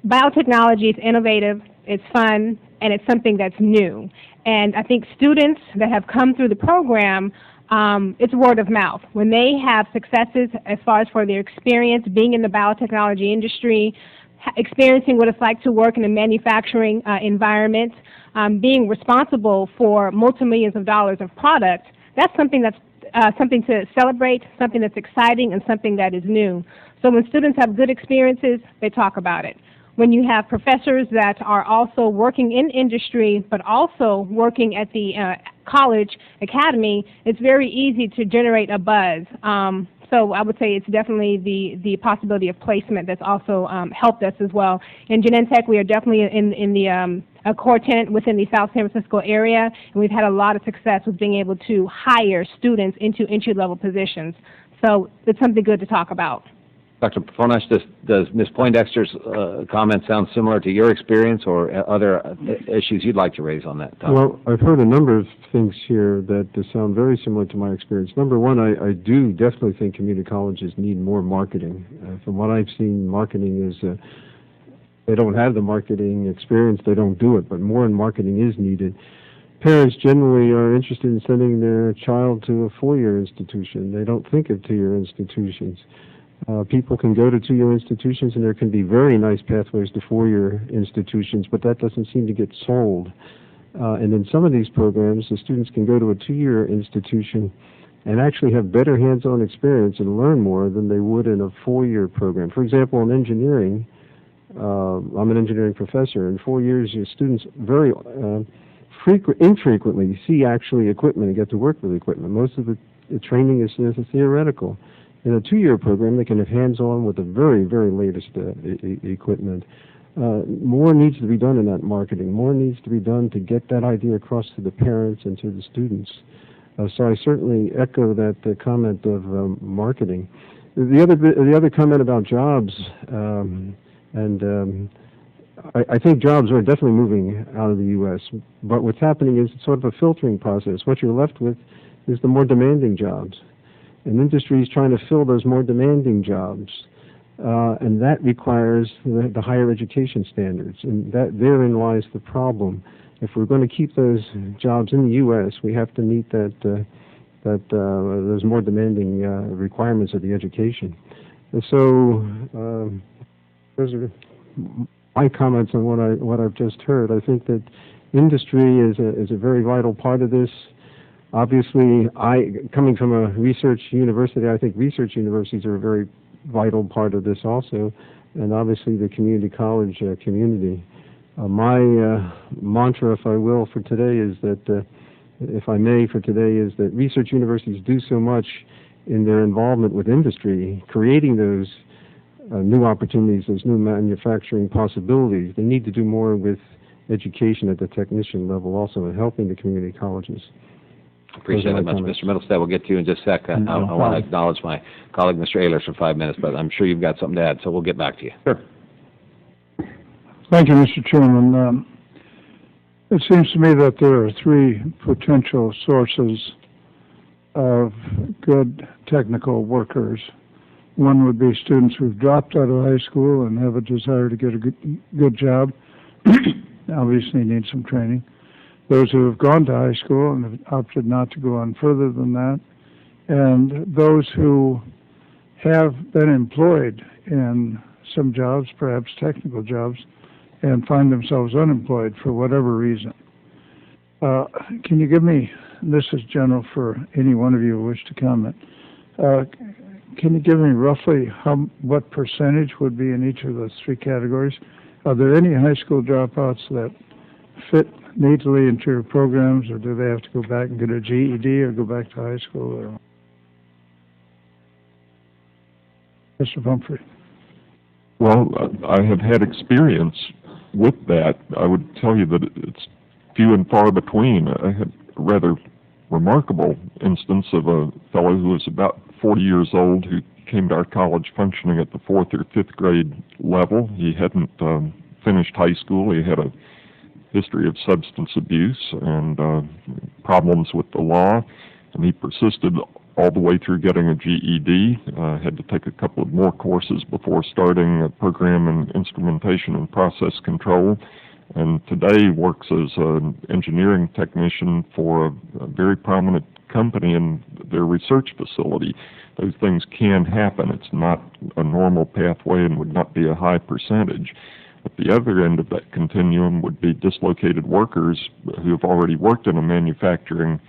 biotechnology is innovative, it's fun, and it's something that's new. And I think students that have come through the program, it's word of mouth. When they have successes as far as for their experience being in the biotechnology industry, experiencing what it's like to work in a manufacturing environment, being responsible for multi-millions of dollars of product, that's something that's something to celebrate, something that's exciting, and something that is new. So when students have good experiences, they talk about it. When you have professors that are also working in industry, but also working at the college academy, it's very easy to generate a buzz. So I would say it's definitely the possibility of placement that's also helped us as well. In Genentech, we are definitely in the a core tenant within the South San Francisco area, and we've had a lot of success with being able to hire students into entry-level positions. So it's something good to talk about. Dr. Fonash, does Ms. Poindexter's comment sound similar to your experience or other issues you'd like to raise on that topic? Well, I've heard a number of things here that sound very similar to my experience. Number one, I do definitely think community colleges need more marketing. From what I've seen, marketing is, they don't have the marketing experience, they don't do it, but more in marketing is needed. Parents generally are interested in sending their child to a four-year institution. They don't think of two-year institutions. People can go to two-year institutions, and there can be very nice pathways to four-year institutions, but that doesn't seem to get sold. And in some of these programs, the students can go to a two-year institution and actually have better hands-on experience and learn more than they would in a four-year program. For example, in engineering, I'm an engineering professor. In 4 years, your students very infrequently see actually equipment and get to work with equipment. Most of the training is theoretical. In a 2-year program, they can have hands-on with the very, very latest equipment. More needs to be done in that marketing. More needs to be done to get that idea across to the parents and to the students. So I certainly echo that comment of marketing. The other comment about jobs, I think jobs are definitely moving out of the U.S., but what's happening is sort of a filtering process. What you're left with is the more demanding jobs. And industry is trying to fill those more demanding jobs, and that requires the higher education standards, and therein lies the problem. If we're going to keep those jobs in the U.S., we have to meet those more demanding requirements of the education. And so those are my comments on what I've just heard. I think that industry is a very vital part of this. Obviously, coming from a research university, I think research universities are a very vital part of this also, and obviously the community college community. My mantra, if I will, for today is that, if I may, for today, is that research universities do so much in their involvement with industry, creating those new opportunities, those new manufacturing possibilities. They need to do more with education at the technician level also, and helping the community colleges. Appreciate it much, Mr. Mittelstadt. We'll get to you in just a second. I want to acknowledge my colleague, Mr. Ehlers, for 5 minutes, but I'm sure you've got something to add, so we'll get back to you. Sure. Thank you, Mr. Chairman. It seems to me that there are 3 potential sources of good technical workers. One would be students who've dropped out of high school and have a desire to get a good job, obviously need some training. Those who have gone to high school and have opted not to go on further than that, and those who have been employed in some jobs, perhaps technical jobs, and find themselves unemployed for whatever reason. Can you give me, this is general for any one of you who wish to comment, can you give me roughly what percentage would be in each of those 3 categories? Are there any high school dropouts that fit neatly into your programs, or do they have to go back and get a GED or go back to high school? Or Mr. Pumphrey. Well, I have had experience with that. I would tell you that it's few and far between. I had a rather remarkable instance of a fellow who was about 40 years old who came to our college functioning at the 4th or 5th grade level. He hadn't finished high school. He had a history of substance abuse and problems with the law, and he persisted all the way through getting a GED. Had to take a couple of more courses before starting a program in instrumentation and process control, and today works as an engineering technician for a very prominent company in their research facility. Those things can happen. It's not a normal pathway and would not be a high percentage. At the other end of that continuum would be dislocated workers who have already worked in a manufacturing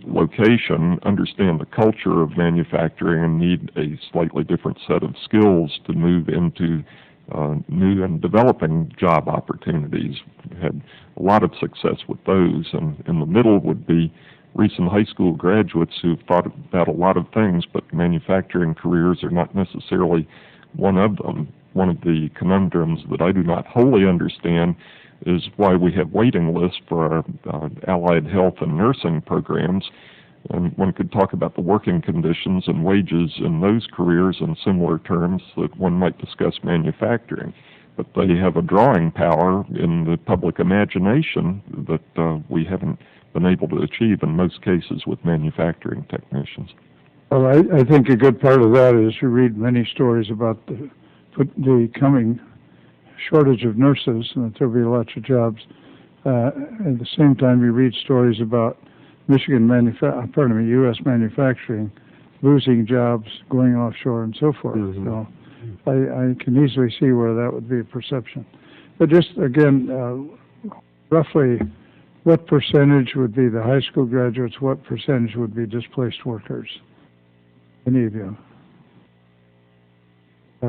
location, understand the culture of manufacturing, and need a slightly different set of skills to move into new and developing job opportunities. We've had a lot of success with those, and in the middle would be recent high school graduates who've thought about a lot of things, but manufacturing careers are not necessarily one of them. One of the conundrums that I do not wholly understand is why we have waiting lists for our allied health and nursing programs. And one could talk about the working conditions and wages in those careers in similar terms that one might discuss manufacturing. But they have a drawing power in the public imagination that we haven't been able to achieve in most cases with manufacturing technicians. Well, I think a good part of that is you read many stories about the coming shortage of nurses and that there'll be lots of jobs. At the same time, you read stories about U.S. manufacturing losing jobs, going offshore, and so forth. Mm-hmm. So I can easily see where that would be a perception. But just again, roughly, what percentage would be the high school graduates? What percentage would be displaced workers? Any of you?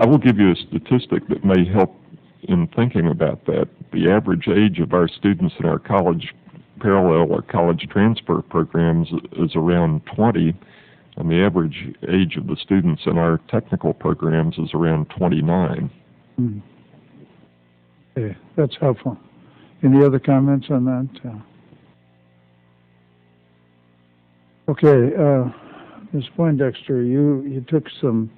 I will give you a statistic that may help in thinking about that. The average age of our students in our college parallel or college transfer programs is around 20, and the average age of the students in our technical programs is around 29. Okay, that's helpful. Any other comments on that? Okay, Ms. Poindexter, you took a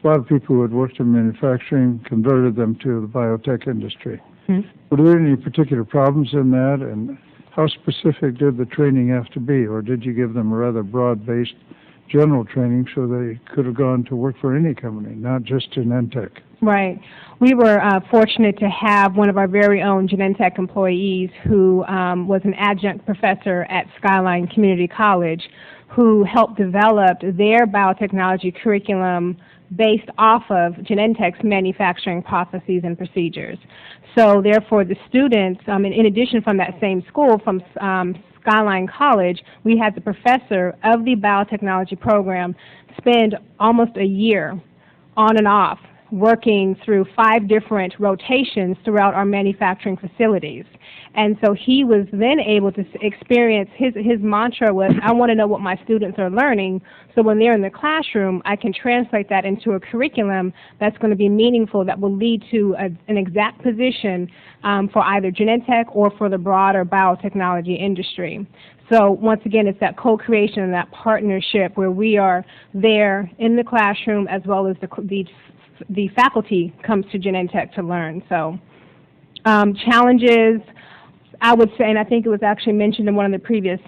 lot of people who had worked in manufacturing, converted them to the biotech industry. Were there any particular problems in that, and how specific did the training have to be, or did you give them a rather broad-based general training so they could have gone to work for any company, not just Genentech? Right. We were fortunate to have one of our very own Genentech employees who was an adjunct professor at Skyline Community College, who helped develop their biotechnology curriculum based off of Genentech's manufacturing processes and procedures. So therefore the students, in addition from that same school, from Skyline College, we had the professor of the biotechnology program spend almost a year on and off working through 5 different rotations throughout our manufacturing facilities. And so he was then able to experience, his mantra was, I want to know what my students are learning, so when they're in the classroom, I can translate that into a curriculum that's going to be meaningful, that will lead to an exact position for either Genentech or for the broader biotechnology industry. So once again, it's that co-creation and that partnership where we are there in the classroom as well as the faculty comes to Genentech to learn. So challenges, I would say, and I think it was actually mentioned in one of the previous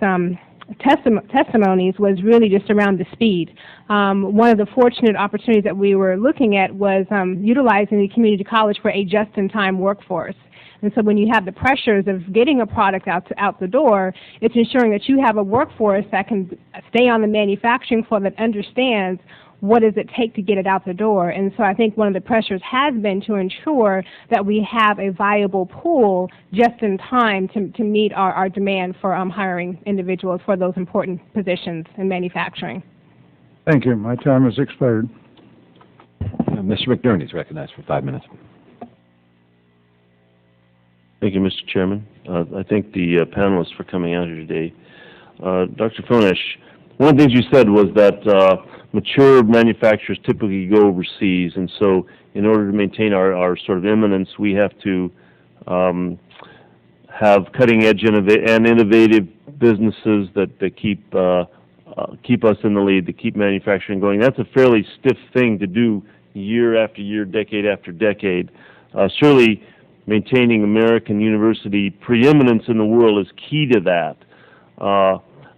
testimonies, was really just around the speed. One of the fortunate opportunities that we were looking at was utilizing the community college for a just-in-time workforce. And so when you have the pressures of getting a product out the door, it's ensuring that you have a workforce that can stay on the manufacturing floor, that understands what does it take to get it out the door. And so I think one of the pressures has been to ensure that we have a viable pool just in time to meet our demand for hiring individuals for those important positions in manufacturing. Thank you. My time has expired. Mr. McNerney is recognized for 5 minutes. Thank you, Mr. Chairman. I thank the panelists for coming out here today. Dr. Fonash, one of the things you said was that mature manufacturers typically go overseas, and so in order to maintain our sort of eminence, we have to have cutting-edge and innovative businesses that keep us in the lead, that keep manufacturing going. That's a fairly stiff thing to do year after year, decade after decade. Surely maintaining American university preeminence in the world is key to that.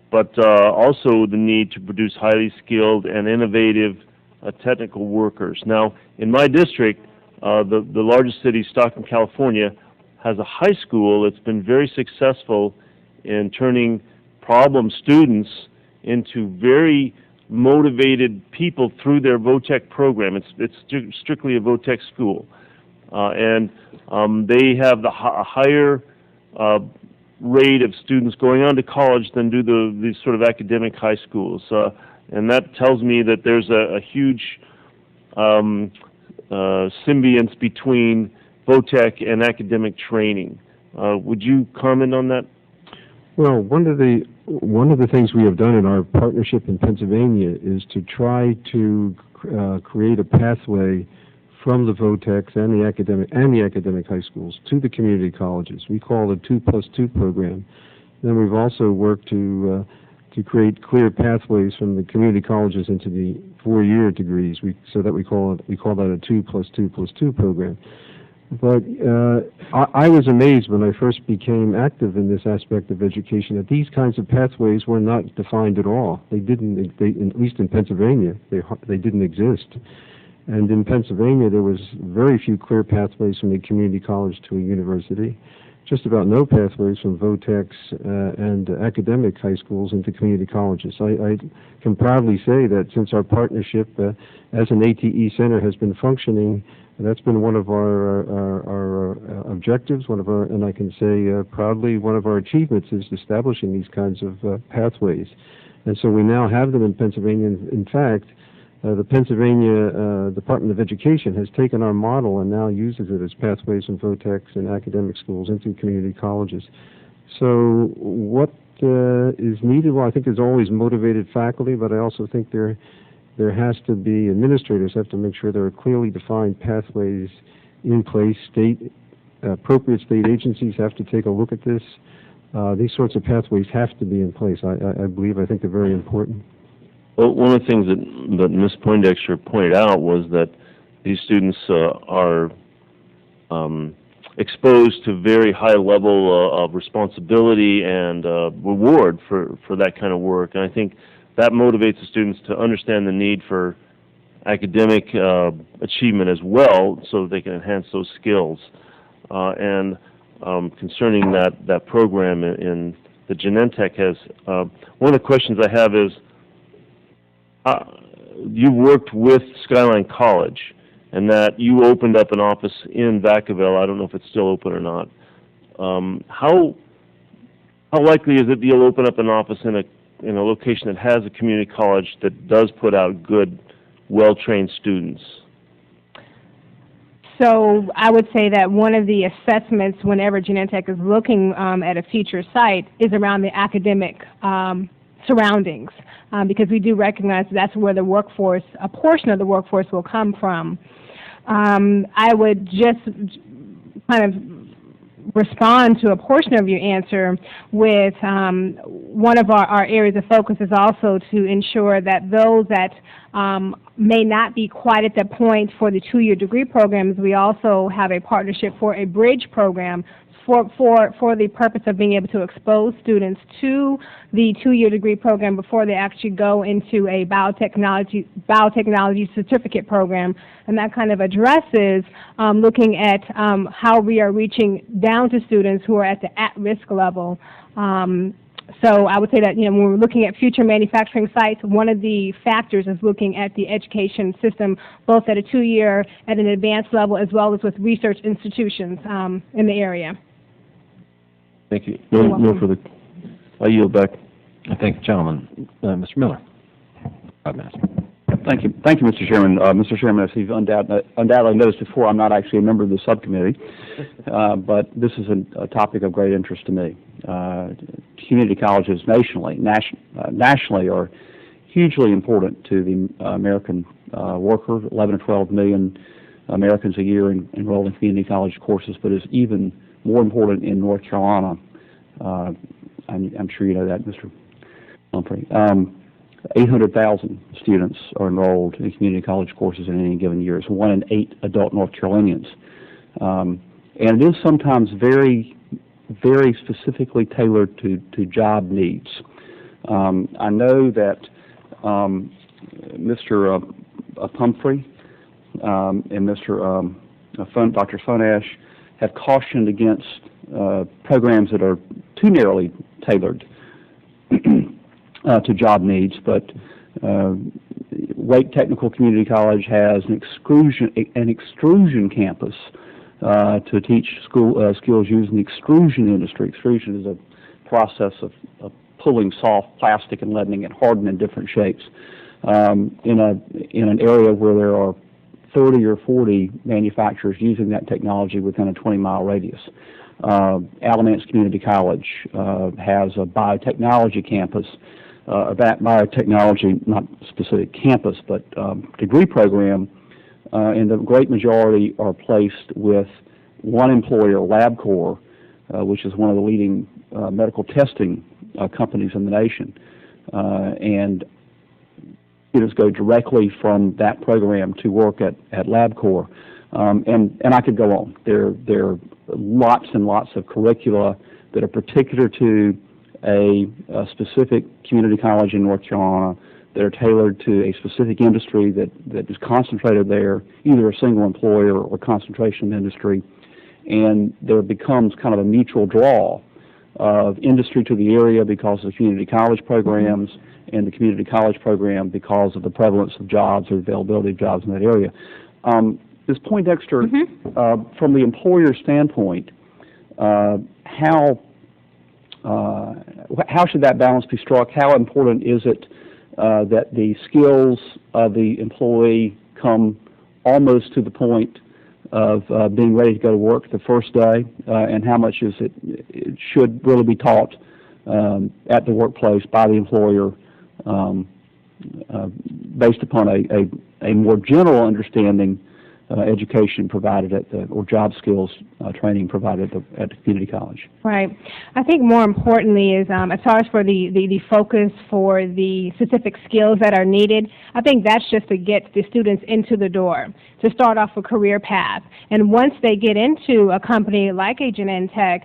But also the need to produce highly skilled and innovative technical workers. Now, in my district, the largest city, Stockton, California, has a high school that's been very successful in turning problem students into very motivated people through their VOTEC program. It's strictly a VOTEC school. And they have the higher rate of students going on to college than do the sort of academic high schools. And that tells me that there's a huge symbiance between VOTEC and academic training. Would you comment on that? Well, one of the things we have done in our partnership in Pennsylvania is to try to create a pathway from the VOTECs and the academic high schools to the community colleges. We call it a 2+2 program. Then we've also worked to create clear pathways from the community colleges into the 4-year degrees. So that we call that a 2+2+2 program. But I was amazed when I first became active in this aspect of education that these kinds of pathways were not defined at all. At least in Pennsylvania, they didn't exist. And in Pennsylvania, there was very few clear pathways from a community college to a university, just about no pathways from VOTECs and academic high schools into community colleges. I can proudly say that since our partnership as an ATE center has been functioning, that's been one of our objectives, and I can say proudly one of our achievements is establishing these kinds of pathways. And so we now have them in Pennsylvania. In fact, The Pennsylvania Department of Education has taken our model and now uses it as pathways and VOTECs in academic schools into community colleges. So what is needed? Well, I think there's always motivated faculty, but I also think there has to be, administrators have to make sure there are clearly defined pathways in place. Appropriate state agencies have to take a look at this. These sorts of pathways have to be in place. I think they're very important. Well, one of the things that Ms. Poindexter pointed out was that these students are exposed to very high level of responsibility and reward for that kind of work. And I think that motivates the students to understand the need for academic achievement as well, so that they can enhance those skills. Concerning that program in the Genentech has, one of the questions I have is, you worked with Skyline College, and that you opened up an office in Vacaville. I don't know if it's still open or not. How likely is it that you'll open up an office in a location that has a community college that does put out good, well-trained students? So I would say that one of the assessments whenever Genentech is looking at a future site is around the academic surroundings, because we do recognize that's where the workforce, a portion of the workforce will come from. I would just kind of respond to a portion of your answer with one of our areas of focus is also to ensure that those that may not be quite at that point for the two-year degree programs, we also have a partnership for a bridge program for the purpose of being able to expose students to the two-year degree program before they actually go into a biotechnology certificate program. And that kind of addresses looking at how we are reaching down to students who are at the at-risk level. So I would say that, when we're looking at future manufacturing sites, one of the factors is looking at the education system, both at a two-year, at an advanced level, as well as with research institutions in the area. Thank you. No further. I yield back. Thank you, gentlemen. Mr. Miller. 5 minutes. Thank you, Mr. Chairman. Mr. Chairman, as you've undoubtedly noticed before, I'm not actually a member of the subcommittee, but this is a topic of great interest to me. Community colleges nationally are hugely important to the American worker. 11 or 12 million Americans a year enroll in community college courses, but is even more important in North Carolina. I'm sure you know that, Mr. Pumphrey. 800,000 students are enrolled in community college courses in any given year. It's 1 in 8 adult North Carolinians. And it is sometimes very, very specifically tailored to job needs. I know that Mr. Pumphrey and Dr. Fonash have cautioned against programs that are too narrowly tailored to job needs, but Wake Technical Community College has an extrusion campus to teach skills using the extrusion industry. Extrusion is a process of pulling soft plastic and letting it harden in different shapes in an area where there are 30 or 40 manufacturers using that technology within a 20-mile radius. Alamance Community College has a biotechnology campus, biotechnology, not specific campus, but degree program, and the great majority are placed with one employer, LabCorp, which is one of the leading medical testing companies in the nation. And students go directly from that program to work at LabCorp. And I could go on. There are lots and lots of curricula that are particular to a specific community college in North Carolina that are tailored to a specific industry that is concentrated there, either a single employer or concentration industry. And there becomes kind of a mutual draw of industry to the area because of the community college programs, and the community college program because of the prevalence of jobs or availability of jobs in that area. Ms. Poindexter, from the employer standpoint, how should that balance be struck? How important is it that the skills of the employee come almost to the point of being ready to go to work the first day, and how much it should really be taught at the workplace by the employer, based upon a more general understanding education provided or job skills training provided at the community college. Right. I think more importantly is, as far as for the focus for the specific skills that are needed, I think that's just to get the students into the door, to start off a career path. And once they get into a company like a Genentech,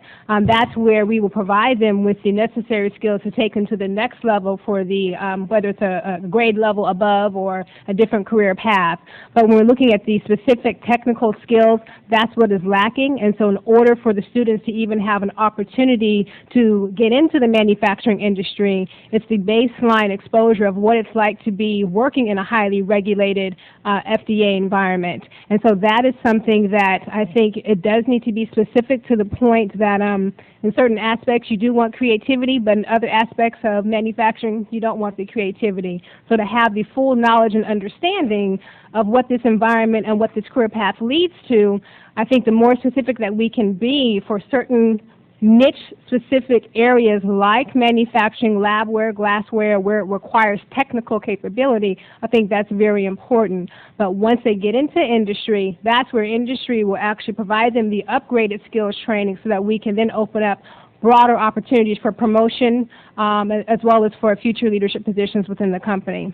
that's where we will provide them with the necessary skills to take them to the next level for the, whether it's a grade level above or a different career path. But when we're looking at the specific technical skills, that's what is lacking. And so in order for the students to even have an opportunity to get into the manufacturing industry, it's the baseline exposure of what it's like to be working in a highly regulated FDA environment. And so that is something that I think it does need to be specific to the point that in certain aspects you do want creativity, but in other aspects of manufacturing you don't want the creativity. So to have the full knowledge and understanding of what this environment and what this career path leads to, I think the more specific that we can be for certain niche-specific areas like manufacturing, labware, glassware, where it requires technical capability, I think that's very important. But once they get into industry, that's where industry will actually provide them the upgraded skills training so that we can then open up broader opportunities for promotion as well as for future leadership positions within the company.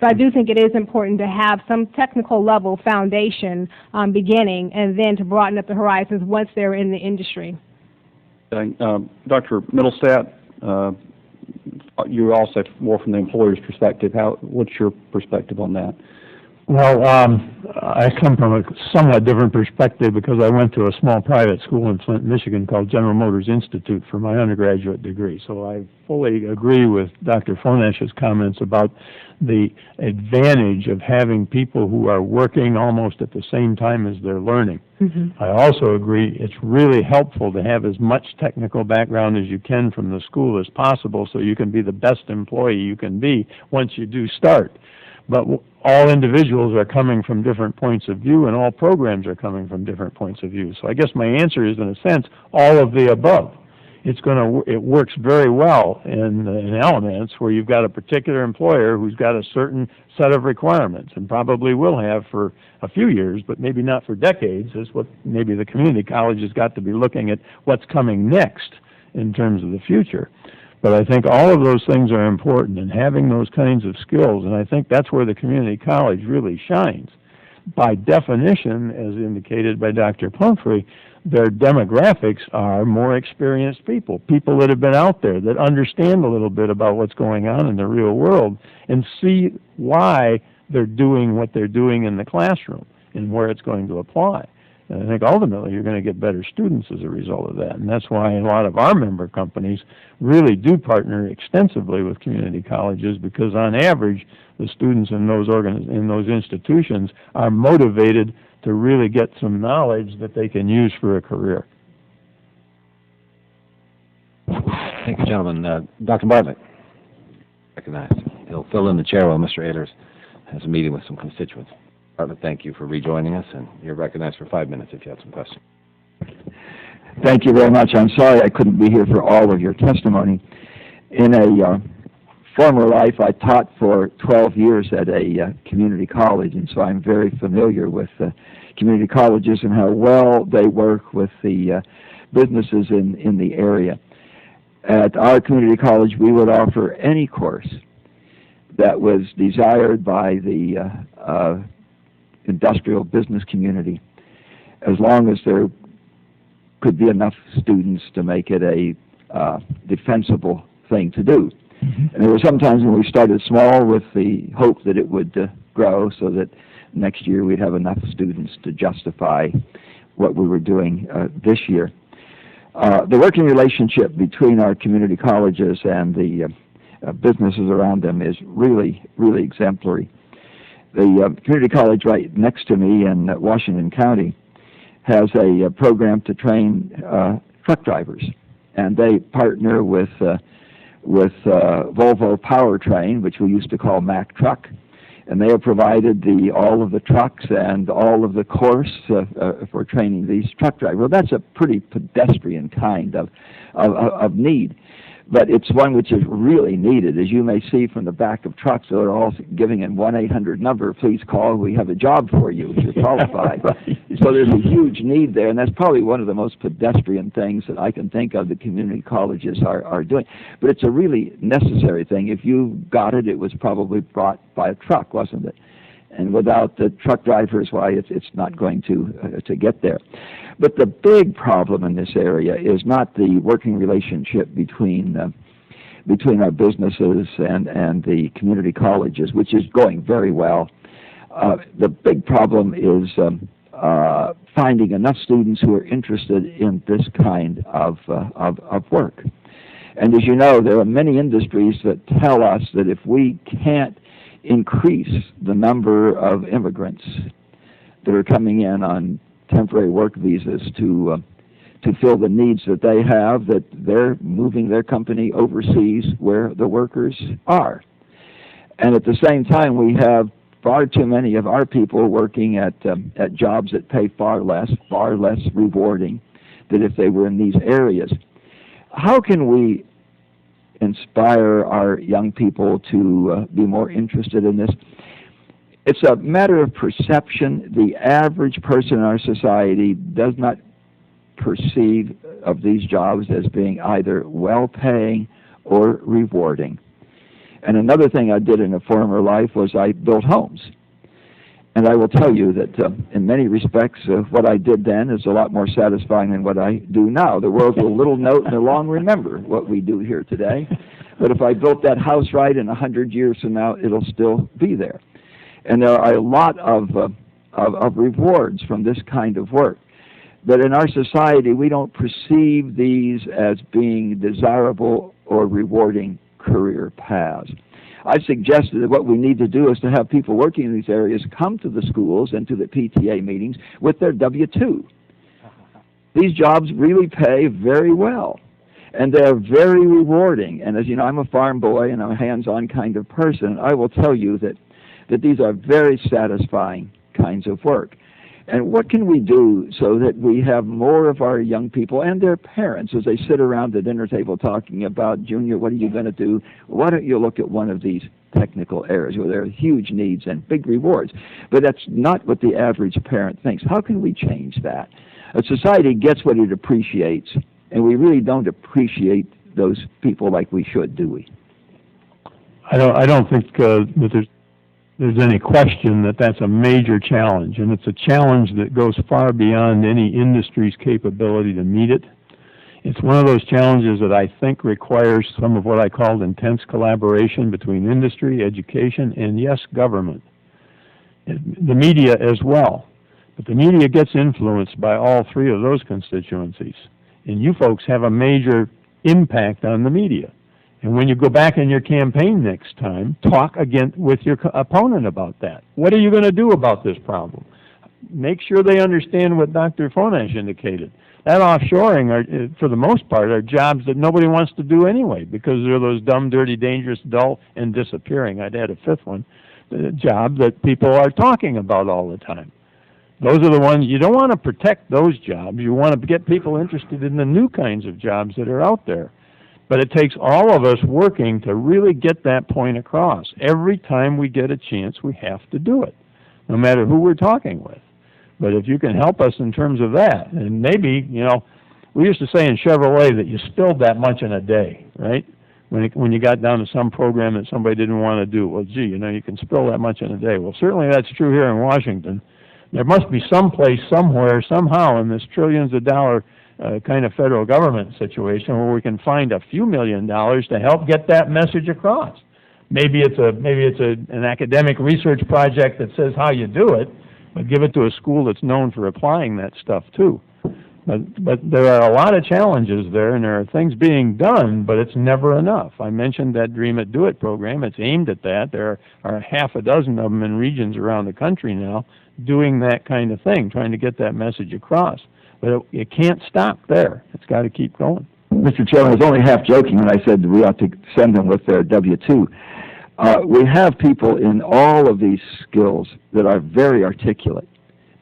So I do think it is important to have some technical level foundation beginning and then to broaden up the horizons once they're in the industry. Dr. Mittelstadt, you also more from the employer's perspective. What's your perspective on that? Well, I come from a somewhat different perspective because I went to a small private school in Flint, Michigan called General Motors Institute for my undergraduate degree. So I fully agree with Dr. Fonash's comments about the advantage of having people who are working almost at the same time as they're learning. Mm-hmm. I also agree it's really helpful to have as much technical background as you can from the school as possible so you can be the best employee you can be once you do start. But all individuals are coming from different points of view, and all programs are coming from different points of view. So I guess my answer is, in a sense, all of the above. It works very well in elements where you've got a particular employer who's got a certain set of requirements, and probably will have for a few years, but maybe not for decades, is what maybe the community college has got to be looking at what's coming next in terms of the future. But I think all of those things are important, and having those kinds of skills, and I think that's where the community college really shines. By definition, as indicated by Dr. Pumphrey, their demographics are more experienced people that have been out there, that understand a little bit about what's going on in the real world, and see why they're doing what they're doing in the classroom and where it's going to apply. And I think ultimately you're going to get better students as a result of that. And that's why a lot of our member companies really do partner extensively with community colleges, because on average the students in those institutions are motivated to really get some knowledge that they can use for a career. Thank you, gentlemen. Dr. Bartlett, recognized. He'll fill in the chair while Mr. Ehlers has a meeting with some constituents. Bartlett, thank you for rejoining us, and you're recognized for 5 minutes if you have some questions. Thank you very much. I'm sorry I couldn't be here for all of your testimony. In a former life, I taught for 12 years at a community college, and so I'm very familiar with community colleges and how well they work with the businesses in the area. At our community college, we would offer any course that was desired by the industrial business community, as long as there could be enough students to make it a defensible thing to do. Mm-hmm. And there were some times when we started small with the hope that it would grow, so that next year we'd have enough students to justify what we were doing this year. The working relationship between our community colleges and the businesses around them is really, really exemplary. The community college right next to me in Washington County has a program to train truck drivers, and they partner with with Volvo Powertrain, which we used to call Mack Truck, and they have provided all of the trucks and all of the course for training these truck drivers. Well, that's a pretty pedestrian kind of need, but it's one which is really needed. As you may see from the back of trucks, they're all giving in 1-800 number, please call, we have a job for you if you're qualified. Right. So there's a huge need there, and that's probably one of the most pedestrian things that I can think of the community colleges are doing. But it's a really necessary thing. If you got it, it was probably brought by a truck, wasn't it? And without the truck drivers, why, it's not going to get there. But the big problem in this area is not the working relationship between our businesses and the community colleges, which is going very well. The big problem is finding enough students who are interested in this kind of work. And as you know, there are many industries that tell us that if we can't increase the number of immigrants that are coming in on temporary work visas to fill the needs that they have, that they're moving their company overseas where the workers are. And at the same time, we have far too many of our people working at jobs that pay far less rewarding than if they were in these areas. How can we inspire our young people to be more interested in this? It's a matter of perception. The average person in our society does not perceive of these jobs as being either well-paying or rewarding. And another thing I did in a former life was I built homes. And I will tell you that in many respects, what I did then is a lot more satisfying than what I do now. The world will little note and long remember what we do here today. But if I built that house right, in 100 years from now, it'll still be there. And there are a lot of rewards from this kind of work. But in our society, we don't perceive these as being desirable or rewarding career paths. I've suggested that what we need to do is to have people working in these areas come to the schools and to the PTA meetings with their W-2. These jobs really pay very well, and they're very rewarding. And as you know, I'm a farm boy and I'm a hands-on kind of person. I will tell you that these are very satisfying kinds of work. And what can we do so that we have more of our young people and their parents, as they sit around the dinner table talking about, Junior, what are you going to do? Why don't you look at one of these technical areas where there are huge needs and big rewards? But that's not what the average parent thinks. How can we change that? A society gets what it appreciates, and we really don't appreciate those people like we should, do we? I don't think that there's any question that that's a major challenge, and it's a challenge that goes far beyond any industry's capability to meet it. It's one of those challenges that I think requires some of what I called intense collaboration between industry, education, and yes, government. The media as well. But the media gets influenced by all three of those constituencies. And you folks have a major impact on the media. And when you go back in your campaign next time, talk again with your opponent about that. What are you going to do about this problem? Make sure they understand what Dr. Fonash indicated. That offshoring, for the most part, are jobs that nobody wants to do anyway because they're those dumb, dirty, dangerous, dull, and disappearing. I'd add a fifth one, the job that people are talking about all the time. Those are the ones, you don't want to protect those jobs. You want to get people interested in the new kinds of jobs that are out there. But it takes all of us working to really get that point across. Every time we get a chance, we have to do it, no matter who we're talking with. But if you can help us in terms of that, and maybe, you know, we used to say in Chevrolet that you spilled that much in a day, right? When you got down to some program that somebody didn't want to do. Well, gee, you know, you can spill that much in a day. Well, certainly that's true here in Washington. There must be some place, somewhere, somehow in this trillions of dollar kind of federal government situation where we can find a few $1 million to help get that message across. Maybe it's an academic research project that says how you do it, but give it to a school that's known for applying that stuff too. But there are a lot of challenges there, and there are things being done, but it's never enough. I mentioned that Dream It, Do It program. It's aimed at that. There are half a dozen of them in regions around the country now doing that kind of thing, trying to get that message across. But it can't stop there. It's got to keep going. Mr. Chairman, I was only half joking when I said we ought to send them with their W-2. We have people in all of these skills that are very articulate.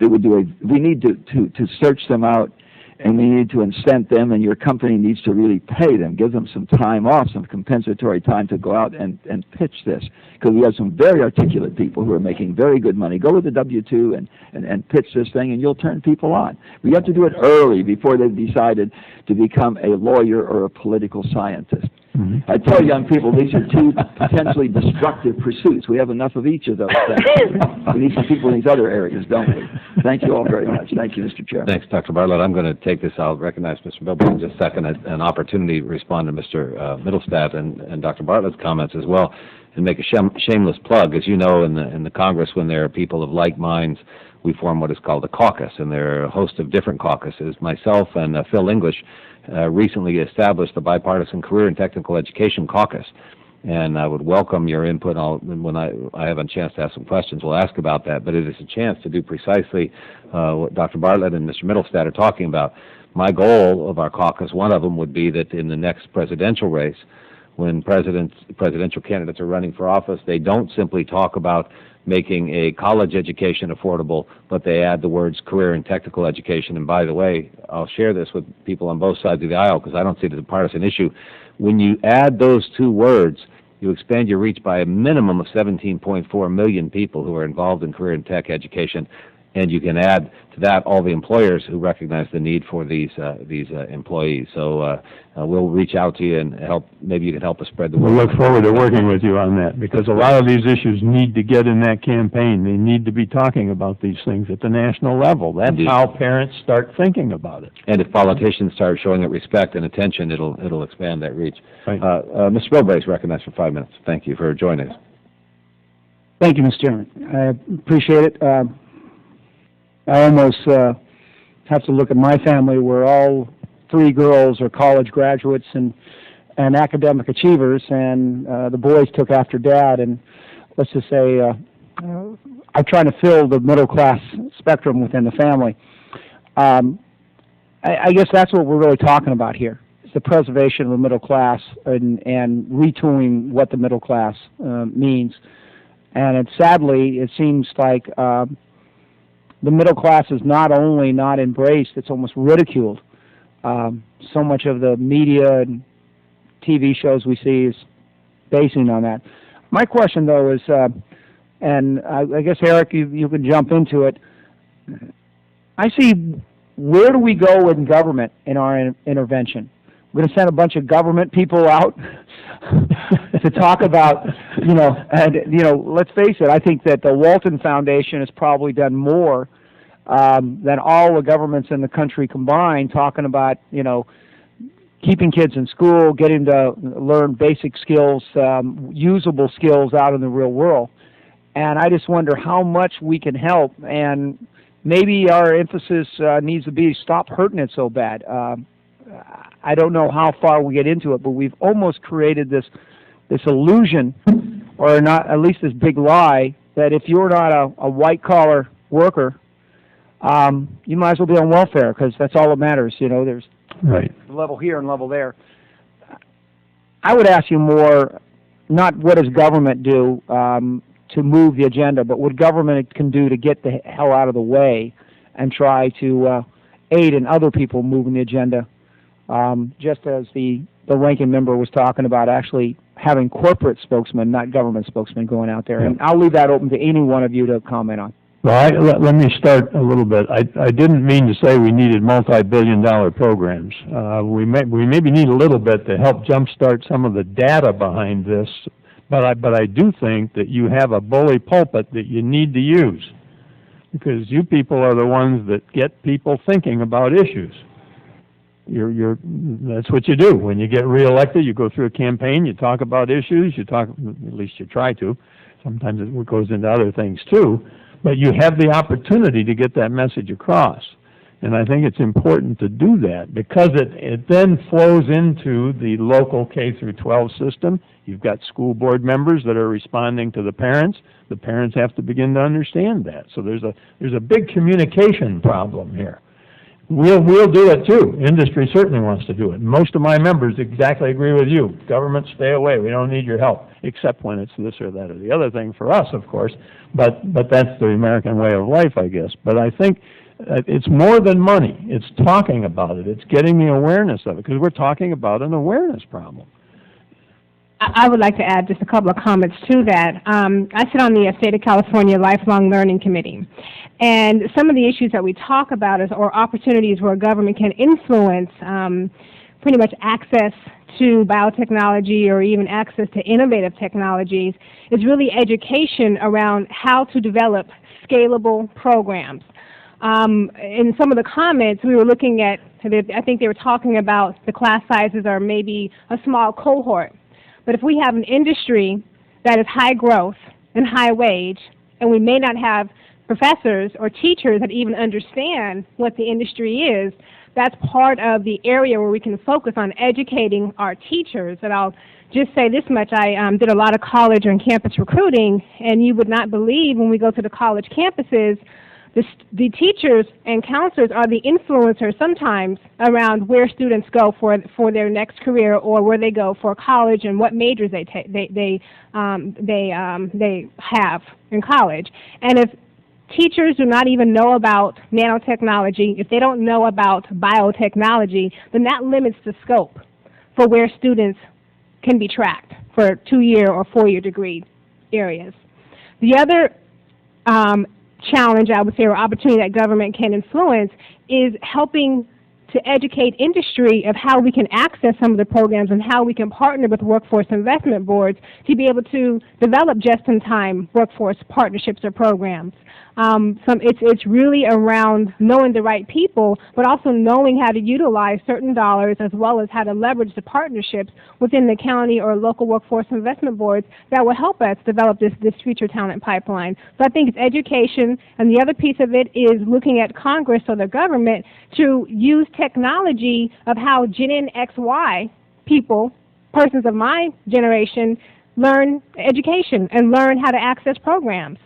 That would we need to search them out, and we need to incent them, and your company needs to really pay them, give them some time off, some compensatory time to go out and pitch this. Because we have some very articulate people who are making very good money. Go with the W-2 and pitch this thing, and you'll turn people on. We have to do it early before they've decided to become a lawyer or a political scientist. I tell young people these are two potentially destructive pursuits. We have enough of each of those things. We need some people in these other areas, don't we? Thank you all very much. Thank you, Mr. Chairman. Thanks, Dr. Bartlett. I'm going to take this. I'll recognize Mr. Bilber in just a second, an opportunity to respond to Mr. Mittelstadt and Dr. Bartlett's comments as well, and make a shameless plug. As you know, in the Congress, when there are people of like minds, we form what is called a caucus, and there are a host of different caucuses. Myself and Phil English recently established the Bipartisan Career and Technical Education Caucus, and I would welcome your input. When I have a chance to ask some questions, we'll ask about that, but it is a chance to do precisely what Dr. Bartlett and Mr. Mittelstadt are talking about. My goal of our caucus, one of them would be that in the next presidential race, when presidential candidates are running for office, they don't simply talk about making a college education affordable, but they add the words career and technical education. And by the way, I'll share this with people on both sides of the aisle because I don't see it as a partisan issue. When you add those two words, you expand your reach by a minimum of 17.4 million people who are involved in career and tech education. And you can add to that all the employers who recognize the need for these employees. So we'll reach out to you and help. Maybe you can help us spread the word. We'll look forward to working with you on that, because a lot of these issues need to get in that campaign. They need to be talking about these things at the national level. That's Indeed. how parents start thinking about it. And if politicians start showing it respect and attention, it'll expand that reach. Right. Mr. Bilber is recognized for 5 minutes. Thank you for joining us. Thank you, Mr. Chairman. I appreciate it. I almost have to look at my family, where all three girls are college graduates and academic achievers, and the boys took after Dad. And let's just say I'm trying to fill the middle class spectrum within the family. I guess that's what we're really talking about here. It's the preservation of the middle class and retooling what the middle class means. And sadly, it seems like the middle class is not only not embraced, it's almost ridiculed. So much of the media and TV shows we see is basing on that. My question, though, is, and I guess, Eric, you can jump into it. I see, where do we go in government in our intervention? We're going to send a bunch of government people out to talk about, let's face it, I think that the Walton Foundation has probably done more than all the governments in the country combined, talking about, keeping kids in school, getting to learn basic skills, usable skills out in the real world. And I just wonder how much we can help, and maybe our emphasis needs to be stop hurting it so bad. I don't know how far we get into it, but we've almost created this illusion, or not, at least this big lie, that if you're not a white-collar worker, you might as well be on welfare, because that's all that matters. There's Right. level here and level there. I would ask you more, not what does government do to move the agenda, but what government can do to get the hell out of the way and try to aid in other people moving the agenda. Just as the ranking member was talking about, actually having corporate spokesmen, not government spokesmen, going out there. And I'll leave that open to any one of you to comment on. Well, let me start a little bit. I didn't mean to say we needed multi-billion-dollar programs. We maybe need a little bit to help jumpstart some of the data behind this, but I do think that you have a bully pulpit that you need to use, because you people are the ones that get people thinking about issues. That's what you do. When you get reelected, you go through a campaign, you talk about issues, at least you try to. Sometimes it goes into other things too. But you have the opportunity to get that message across. And I think it's important to do that, because it then flows into the local K-12 system. You've got school board members that are responding to the parents. The parents have to begin to understand that. So there's a big communication problem here. we'll do it too. Industry certainly wants to do it. Most of my members exactly agree with you. Government, stay away. We don't need your help, except when it's this or that or the other thing for us, of course. But that's the American way of life, I guess. But I think it's more than money. It's talking about it. It's getting the awareness of it, because we're talking about an awareness problem. I would like to add just a couple of comments to that. I sit on the State of California Lifelong Learning Committee, and some of the issues that we talk about or opportunities where government can influence pretty much access to biotechnology or even access to innovative technologies is really education around how to develop scalable programs. In some of the comments, we were looking at, I think they were talking about the class sizes are maybe a small cohort. But if we have an industry that is high growth and high wage, and we may not have professors or teachers that even understand what the industry is, that's part of the area where we can focus on educating our teachers. And I'll just say this much, I did a lot of college and campus recruiting, and you would not believe when we go to the college campuses, the teachers and counselors are the influencers sometimes around where students go for their next career, or where they go for college and what majors they have in college. And if teachers do not even know about nanotechnology, if they don't know about biotechnology, then that limits the scope for where students can be tracked for 2-year or 4-year degree areas. The other challenge, I would say, or opportunity that government can influence is helping to educate industry of how we can access some of the programs and how we can partner with workforce investment boards to be able to develop just-in-time workforce partnerships or programs. It's really around knowing the right people, but also knowing how to utilize certain dollars as well as how to leverage the partnerships within the county or local workforce investment boards that will help us develop this future talent pipeline. So I think it's education, and the other piece of it is looking at Congress or the government to use technology of how Gen XY people, persons of my generation, learn education and learn how to access programs.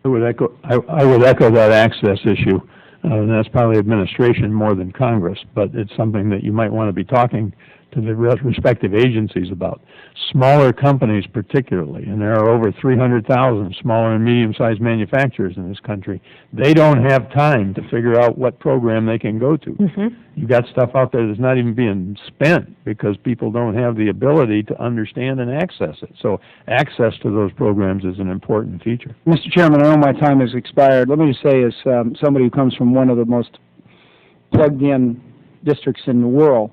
I would echo that access issue, and that's probably administration more than Congress, but it's something that you might want to be talking to the respective agencies about. Smaller companies particularly, and there are over 300,000 smaller and medium-sized manufacturers in this country. They don't have time to figure out what program they can go to. You've got stuff out there that's not even being spent because people don't have the ability to understand and access it. So access to those programs is an important feature. Mr. Chairman, I know my time has expired. Let me just say, as somebody who comes from one of the most plugged-in districts in the world,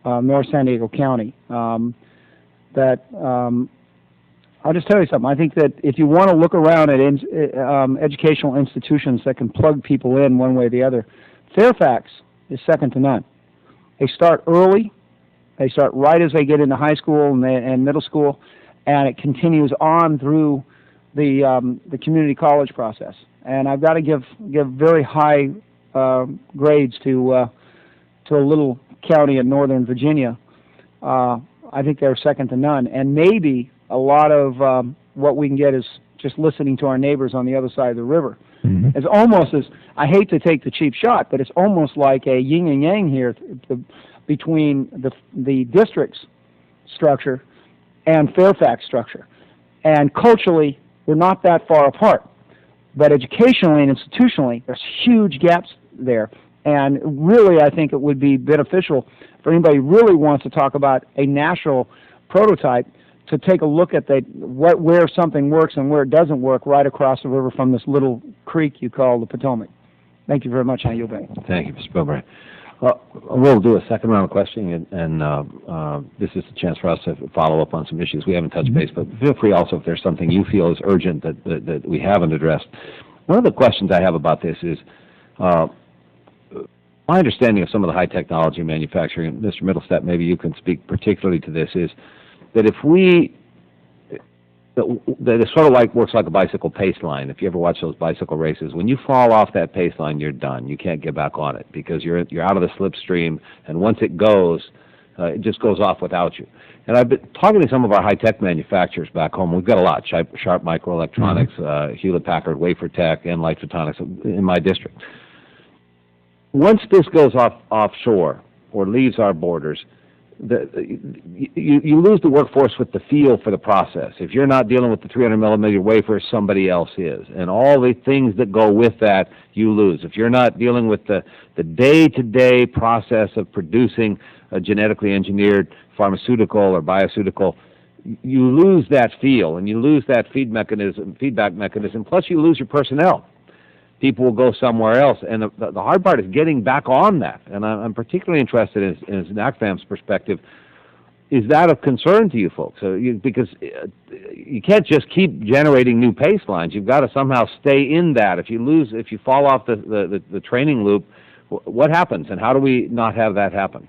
North San Diego County, that I'll just tell you something. I think that if you want to look around at educational institutions that can plug people in one way or the other, Fairfax is second to none. They start early. They start right as they get into high school and middle school, and it continues on through the community college process. And I've got to give very high grades to a little county in Northern Virginia. I think they're second to none. And maybe a lot of what we can get is just listening to our neighbors on the other side of the river. It's almost as, I hate to take the cheap shot, but it's almost like a yin and yang here between the district's structure and Fairfax structure. And culturally, we're not that far apart. But educationally and institutionally, there's huge gaps there. And really, I think it would be beneficial for anybody who really wants to talk about a national prototype to take a look at where something works and where it doesn't work right across the river from this little creek you call the Potomac. Thank you very much. I yield back. Thank you, Mr. Bilbray. We'll do a second round of questioning, and this is a chance for us to follow up on some issues we haven't touched base, but feel free also if there's something you feel is urgent that we haven't addressed. One of the questions I have about this is, my understanding of some of the high technology manufacturing, and Mr. Mittelstadt, maybe you can speak particularly to this, is that that it sort of works like a bicycle pace line. If you ever watch those bicycle races, when you fall off that pace line, you're done. You can't get back on it because you're out of the slipstream, and once it goes, It just goes off without you. And I've been talking to some of our high-tech manufacturers back home. We've got a lot, Sharp Microelectronics, Hewlett-Packard, Wafer Tech, and Light Photonics in my district. Once this goes offshore or leaves our borders, you lose the workforce with the feel for the process. If you're not dealing with the 300-millimeter wafer, somebody else is. And all the things that go with that, you lose. If you're not dealing with the day-to-day process of producing a genetically engineered pharmaceutical or bioceutical, you lose that feel, and you lose that feedback mechanism, plus you lose your personnel. People will go somewhere else, and the hard part is getting back on that. And I'm particularly interested in NACFAM's perspective. Is that of concern to you folks? Because you can't just keep generating new baselines. You've got to somehow stay in that. If you fall off the training loop, what happens, and how do we not have that happen?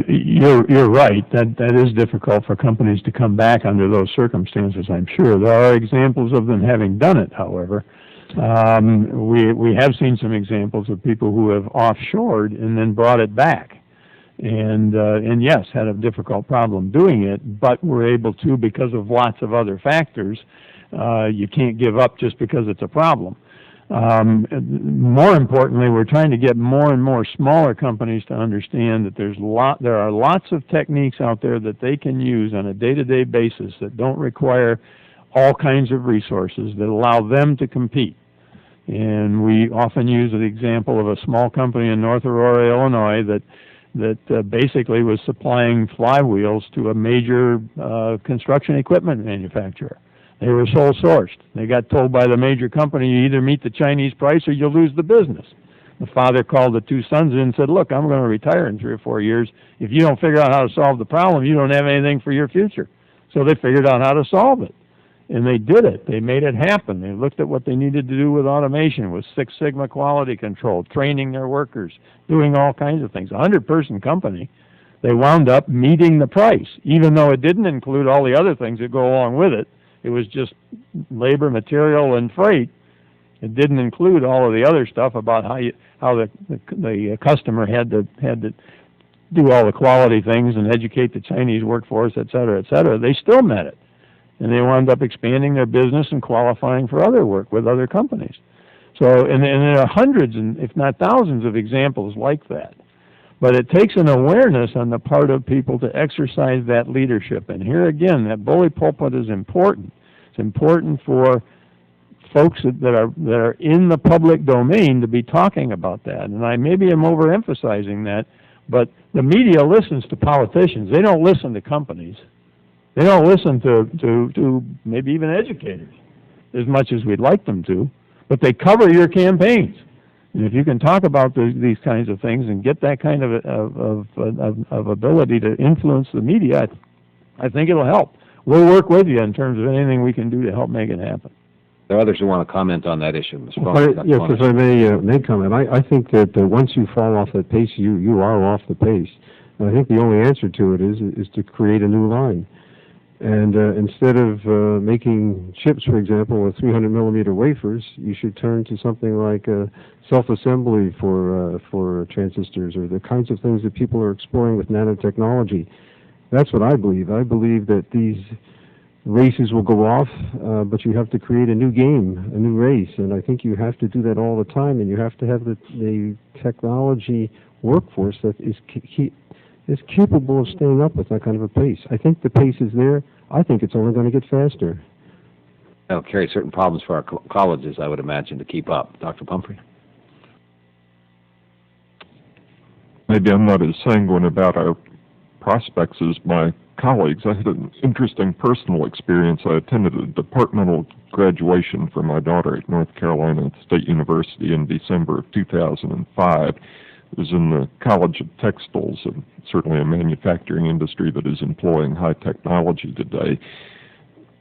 You're right. That is difficult for companies to come back under those circumstances, I'm sure. There are examples of them having done it, however. We have seen some examples of people who have offshored and then brought it back. And yes, had a difficult problem doing it, but were able to because of lots of other factors. You can't give up just because it's a problem. More importantly, we're trying to get more and more smaller companies to understand that there are lots of techniques out there that they can use on a day-to-day basis that don't require all kinds of resources that allow them to compete. And we often use the example of a small company in North Aurora, Illinois, that basically was supplying flywheels to a major construction equipment manufacturer. They were sole sourced. They got told by the major company, you either meet the Chinese price or you'll lose the business. The father called the two sons in and said, look, I'm going to retire in 3 or 4 years. If you don't figure out how to solve the problem, you don't have anything for your future. So they figured out how to solve it. And they did it. They made it happen. They looked at what they needed to do with automation, with Six Sigma quality control, training their workers, doing all kinds of things. A 100-person company, they wound up meeting the price, even though it didn't include all the other things that go along with it. It was just labor, material, and freight. It didn't include all of the other stuff about how the customer had to do all the quality things and educate the Chinese workforce, et cetera, et cetera. They still met it. And they wound up expanding their business and qualifying for other work with other companies. So, and there are hundreds, and if not thousands, of examples like that. But it takes an awareness on the part of people to exercise that leadership. And here again, that bully pulpit is important. It's important for folks that are in the public domain to be talking about that. And I maybe am overemphasizing that, but the media listens to politicians. They don't listen to companies. They don't listen to maybe even educators as much as we'd like them to, but they cover your campaigns. And if you can talk about these kinds of things and get that kind of ability to influence the media, I think it'll help. We'll work with you in terms of anything we can do to help make it happen. There are others who want to comment on that issue. Yes, if I may comment, I think that once you fall off that pace, you are off the pace. And I think the only answer to it is to create a new line. And instead of making chips, for example, with 300-millimeter wafers, you should turn to something like self-assembly for transistors, or the kinds of things that people are exploring with nanotechnology. That's what I believe. I believe that these races will go off, but you have to create a new game, a new race, and I think you have to do that all the time, and you have to have the technology workforce that is capable of staying up with that kind of a pace. I think the pace is there. I think it's only going to get faster. That'll carry certain problems for our colleges, I would imagine, to keep up. Dr. Pumphrey? Maybe I'm not as sanguine about our prospects as my colleagues. I had an interesting personal experience. I attended a departmental graduation for my daughter at North Carolina State University in December of 2005. It was in the College of Textiles, and certainly a manufacturing industry that is employing high technology today.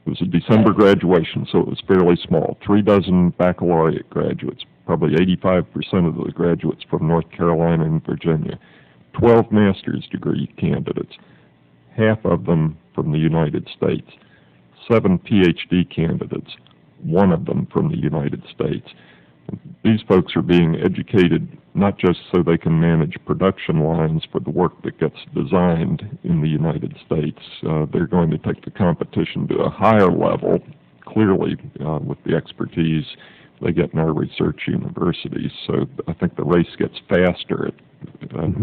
It was a December graduation, so it was fairly small. 36 baccalaureate graduates, probably 85% of the graduates from North Carolina and Virginia. 12 master's degree candidates, half of them from the United States. 7 PhD candidates, one of them from the United States. These folks are being educated not just so they can manage production lines for the work that gets designed in the United States. They're going to take the competition to a higher level, clearly, with the expertise they get in our research universities. So I think the race gets faster,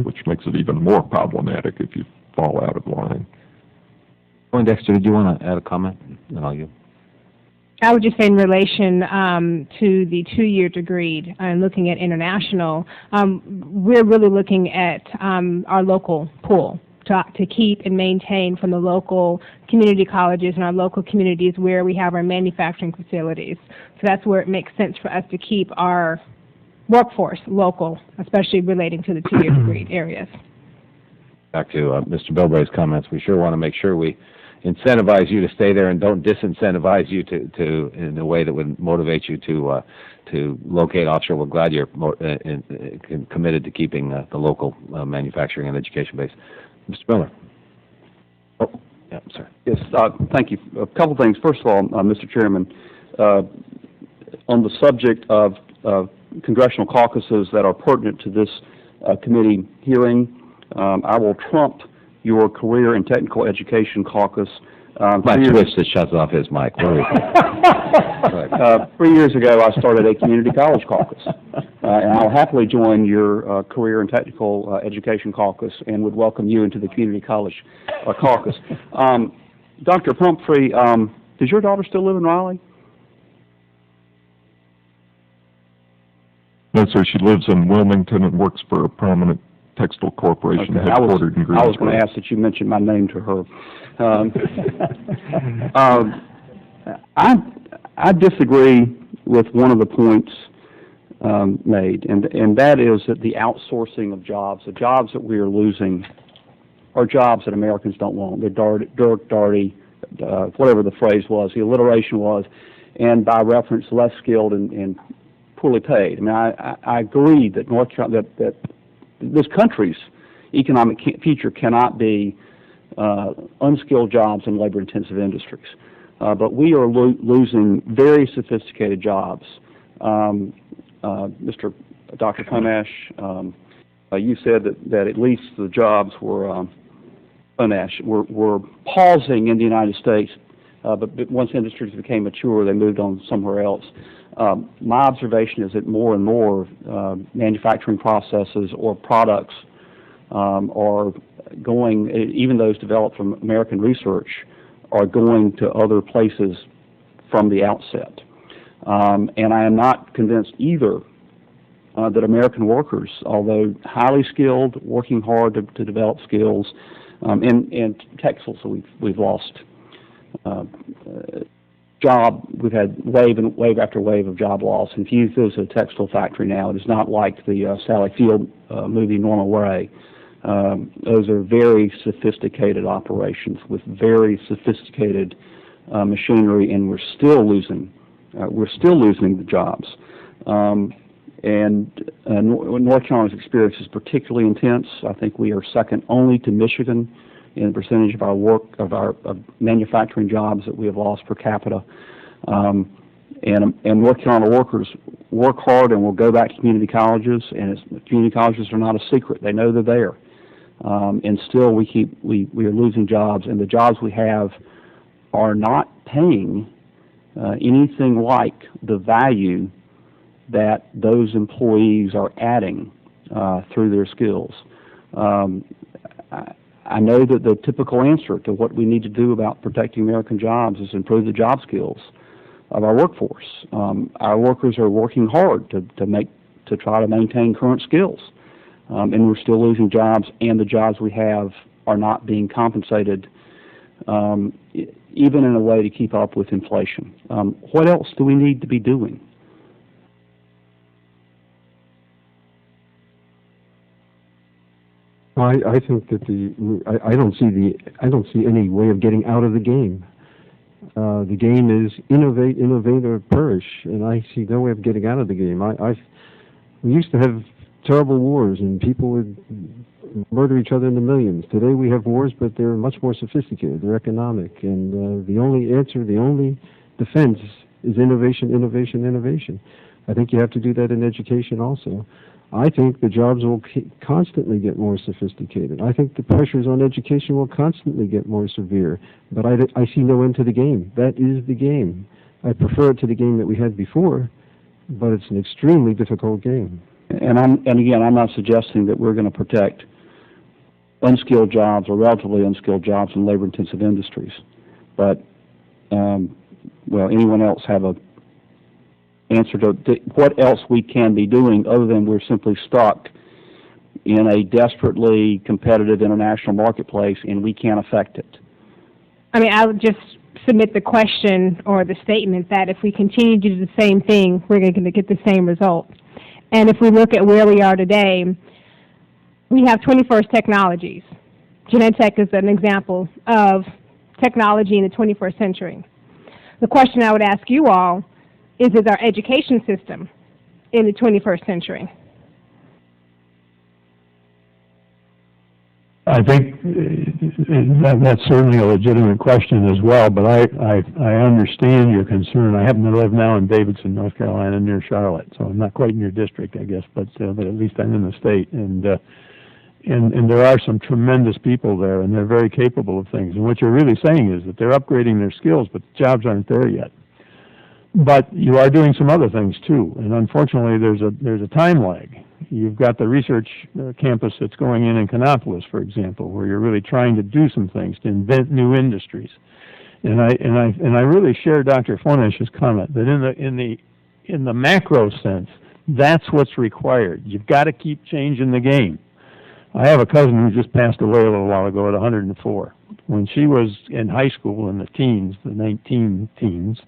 which makes it even more problematic if you fall out of line. Poindexter, did you want to add a comment? No, you. I would just say in relation to the two-year degree and looking at international, we're really looking at our local pool to keep and maintain from the local community colleges and our local communities where we have our manufacturing facilities. So that's where it makes sense for us to keep our workforce local, especially relating to the two-year degree areas. Back to Mr. Bilbray's comments, we sure want to make sure we incentivize you to stay there and don't disincentivize you to in a way that would motivate you to locate offshore. We're glad you're committed to keeping the local manufacturing and education base. Mr. Miller. Oh, yeah, sorry. Yes, thank you. A couple things. First of all, Mr. Chairman, on the subject of congressional caucuses that are pertinent to this committee hearing, I will trump your Career and Technical Education Caucus. My switch that shuts off his mic. 3 years ago, I started a community college caucus, and I'll happily join your Career and Technical Education Caucus and would welcome you into the community college caucus. Dr. Pumphrey, does your daughter still live in Raleigh? No, sir. She lives in Wilmington and works for a prominent textile corporation headquartered in Greensboro. I was going to ask that you mention my name to her. I disagree with one of the points made, and that is that the outsourcing of jobs, the jobs that we are losing, are jobs that Americans don't want. They're dirty, whatever the phrase was, the alliteration was, and by reference, less skilled and poorly paid. I mean, I agree that that this country's economic future cannot be unskilled jobs in labor-intensive industries. But we are losing very sophisticated jobs. Dr. Fonash, you said that at least the jobs were pausing in the United States, but once industries became mature, they moved on somewhere else. My observation is that more and more manufacturing processes or products are going, even those developed from American research, are going to other places from the outset. And I am not convinced either that American workers, although highly skilled, working hard to develop skills, and textiles, we've lost we've had wave after wave of job loss. And if you visit a textile factory now, it is not like the Sally Field movie Norma Ray. Those are very sophisticated operations with very sophisticated machinery, and we're still losing the jobs. North Carolina's experience is particularly intense. I think we are second only to Michigan in the percentage of our manufacturing jobs that we have lost per capita. And North Carolina workers work hard and will go back to community colleges, and community colleges are not a secret. They know they're there. And still we are losing jobs, and the jobs we have are not paying anything like the value that those employees are adding through their skills. I know that the typical answer to what we need to do about protecting American jobs is improve the job skills of our workforce. Our workers are working hard to try to maintain current skills, and we're still losing jobs, and the jobs we have are not being compensated, even in a way to keep up with inflation. What else do we need to be doing? I think that I don't see any way of getting out of the game. The game is innovate, or perish, and I see no way of getting out of the game. We used to have terrible wars, and people would murder each other in the millions. Today we have wars, but they're much more sophisticated. They're economic, and the only answer, the only defense is innovation, innovation, innovation. I think you have to do that in education also. I think the jobs will constantly get more sophisticated. I think the pressures on education will constantly get more severe. But I see no end to the game. That is the game. I prefer it to the game that we had before, but it's an extremely difficult game. And again, I'm not suggesting that we're going to protect unskilled jobs or relatively unskilled jobs in labor-intensive industries. But, well, anyone else have a answer to what else we can be doing other than we're simply stuck in a desperately competitive international marketplace and we can't affect it? I mean, I would just submit the question or the statement that if we continue to do the same thing, we're going to get the same result. And if we look at where we are today, we have 21st technologies. Genentech is an example of technology in the 21st century. The question I would ask you all is our education system in the 21st century? I think that's certainly a legitimate question as well, but I understand your concern. I happen to live now in Davidson, North Carolina, near Charlotte, so I'm not quite in your district, I guess, but at least I'm in the state. And there are some tremendous people there, and they're very capable of things. And what you're really saying is that they're upgrading their skills, but the jobs aren't there yet. But you are doing some other things too, and unfortunately there's a time lag. You've got the research campus that's going in Canopolis, for example, where you're really trying to do some things to invent new industries. And I really share Dr. Fonash's comment that in the macro sense, that's what's required. You've got to keep changing the game. I have a cousin who just passed away a little while ago at 104. When she was in high school in the teens, the 19 teens,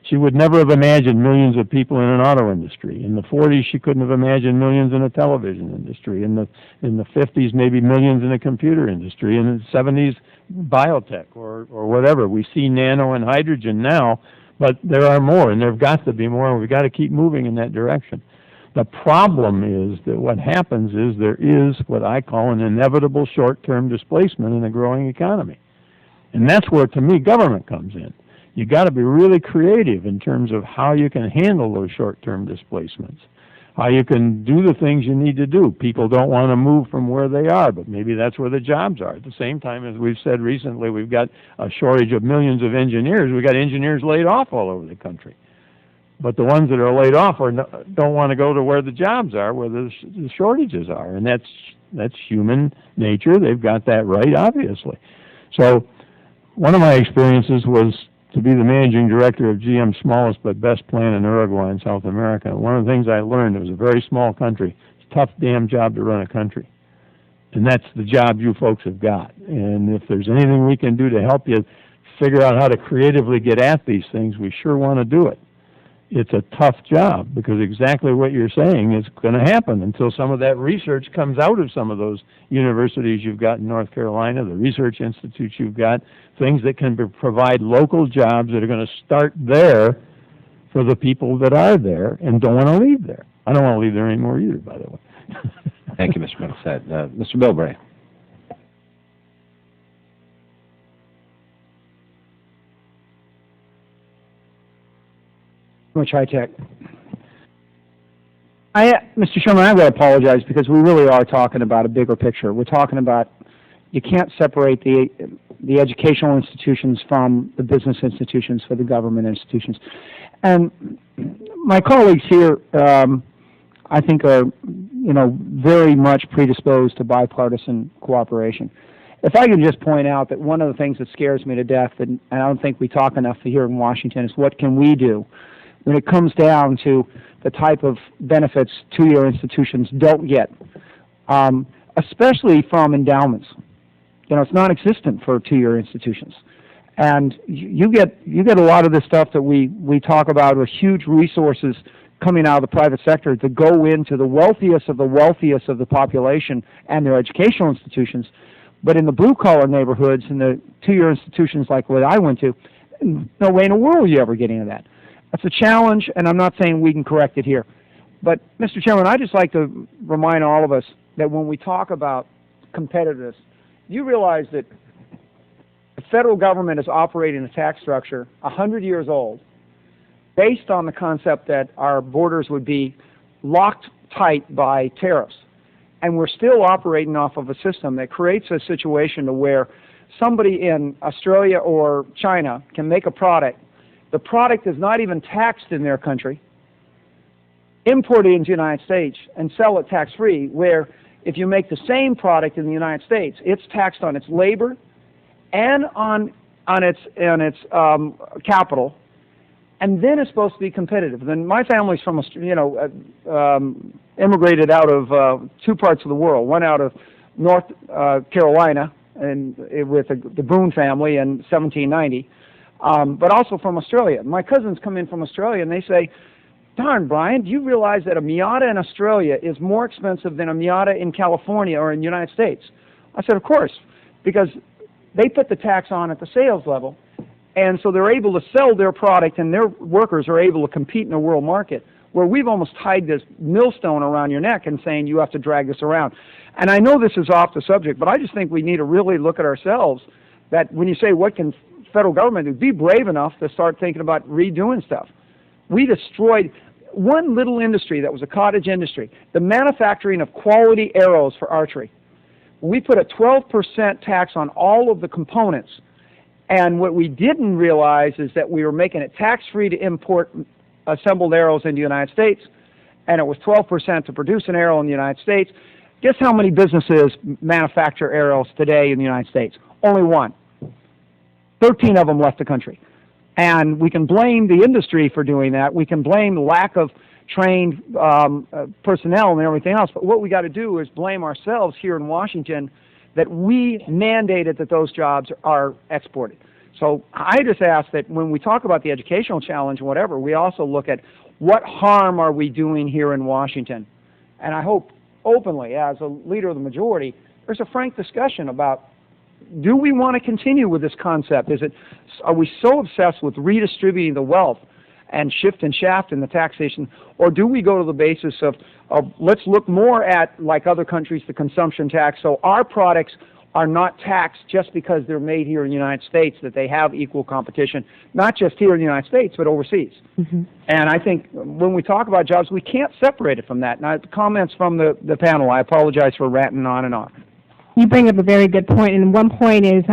she would never have imagined millions of people in an auto industry. In the 40s, she couldn't have imagined millions in a television industry. In the 50s, maybe millions in a computer industry. In the 70s, biotech or whatever. We see nano and hydrogen now, but there are more, and there have got to be more, and we've got to keep moving in that direction. The problem is that what happens is there is what I call an inevitable short-term displacement in a growing economy. And that's where, to me, government comes in. You got to be really creative in terms of how you can handle those short-term displacements, how you can do the things you need to do. People don't want to move from where they are, but maybe that's where the jobs are. At the same time, as we've said recently, we've got a shortage of millions of engineers. We've got engineers laid off all over the country. But the ones that are laid off don't want to go to where the jobs are, where the shortages are, and that's human nature. They've got that right, obviously. So one of my experiences was to be the managing director of GM's smallest but best plant in Uruguay in South America. One of the things I learned, it was a very small country. It's a tough damn job to run a country. And that's the job you folks have got. And if there's anything we can do to help you figure out how to creatively get at these things, we sure want to do it. It's a tough job because exactly what you're saying is going to happen until some of that research comes out of some of those universities you've got in North Carolina, the research institutes you've got, things that can provide local jobs that are going to start there for the people that are there and don't want to leave there. I don't want to leave there anymore either, by the way. Thank you, Mr. Mittelstadt. Mr. Bilbray. Much high tech. Mr. Chairman, I've got to apologize because we really are talking about a bigger picture. We're talking about you can't separate the educational institutions from the business institutions for the government institutions. And my colleagues here, I think, are very much predisposed to bipartisan cooperation. If I can just point out that one of the things that scares me to death, and I don't think we talk enough here in Washington, is what can we do when it comes down to the type of benefits two-year institutions don't get, especially from endowments. It's non-existent for two-year institutions. And you get a lot of the stuff that we talk about with huge resources coming out of the private sector to go into the wealthiest of the population and their educational institutions. But in the blue-collar neighborhoods, in the two-year institutions like what I went to, no way in the world are you ever getting to that. That's a challenge, and I'm not saying we can correct it here. But, Mr. Chairman, I'd just like to remind all of us that when we talk about competitiveness, you realize that the federal government is operating a tax structure 100 years old based on the concept that our borders would be locked tight by tariffs. And we're still operating off of a system that creates a situation to where somebody in Australia or China can make a product. The product is not even taxed in their country, import it into the United States and sell it tax-free, where if you make the same product in the United States, it's taxed on its labor and on its capital, and then it's supposed to be competitive. Then my family's from, immigrated out of two parts of the world, one out of North Carolina and with the Boone family in 1790, but also from Australia. My cousins come in from Australia and they say, darn, Brian, do you realize that a Miata in Australia is more expensive than a Miata in California or in the United States? I said, of course, because they put the tax on at the sales level, and so they're able to sell their product and their workers are able to compete in the world market, where we've almost tied this millstone around your neck and saying you have to drag this around. And I know this is off the subject, but I just think we need to really look at ourselves, that when you say what can federal government do, be brave enough to start thinking about redoing stuff. We destroyed one little industry that was a cottage industry, the manufacturing of quality arrows for archery. We put a 12% tax on all of the components, and what we didn't realize is that we were making it tax-free to import assembled arrows into the United States, and it was 12% to produce an arrow in the United States. Guess how many businesses manufacture arrows today in the United States? Only one. 13 of them left the country. And we can blame the industry for doing that. We can blame the lack of trained personnel and everything else. But what we got to do is blame ourselves here in Washington that we mandated that those jobs are exported. So I just ask that when we talk about the educational challenge and whatever, we also look at what harm are we doing here in Washington. And I hope openly, as a leader of the majority, there's a frank discussion about, do we want to continue with this concept? Are we so obsessed with redistributing the wealth and shift and shaft in the taxation, or do we go to the basis of let's look more at, like other countries, the consumption tax, so our products are not taxed just because they're made here in the United States, that they have equal competition, not just here in the United States, but overseas. Mm-hmm. And I think when we talk about jobs, we can't separate it from that. Now, comments from the panel, I apologize for ranting on and on. You bring up a very good point, and one point is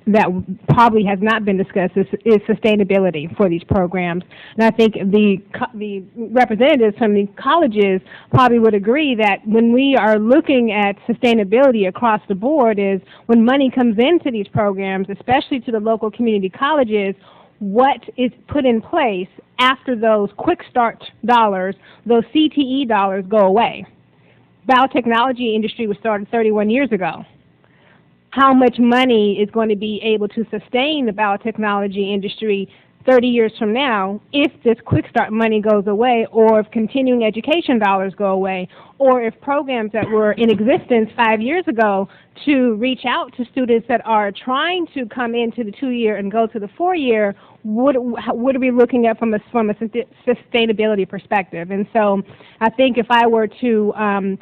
that probably has not been discussed is sustainability for these programs. And I think the representatives from the colleges probably would agree that when we are looking at sustainability across the board is when money comes into these programs, especially to the local community colleges, what is put in place after those quick start dollars, those CTE dollars go away. Biotechnology industry was started 31 years ago. How much money is going to be able to sustain the biotechnology industry 30 years from now if this quick start money goes away, or if continuing education dollars go away, or if programs that were in existence 5 years ago to reach out to students that are trying to come into the 2-year and go to the 4-year, what are we looking at from a sustainability perspective? And so I think if I were to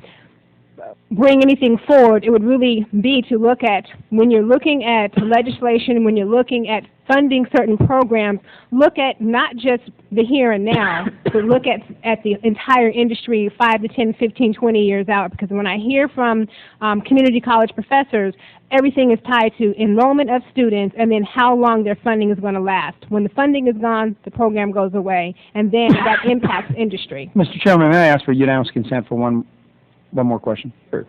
bring anything forward, it would really be to look at, when you're looking at legislation, when you're looking at funding certain programs, look at not just the here and now, but look at the entire industry 5 to 10, 15, 20 years out. Because when I hear from community college professors, everything is tied to enrollment of students and then how long their funding is going to last. When the funding is gone, the program goes away, and then that impacts industry. Mr. Chairman, may I ask for unanimous consent for one more question? Sure.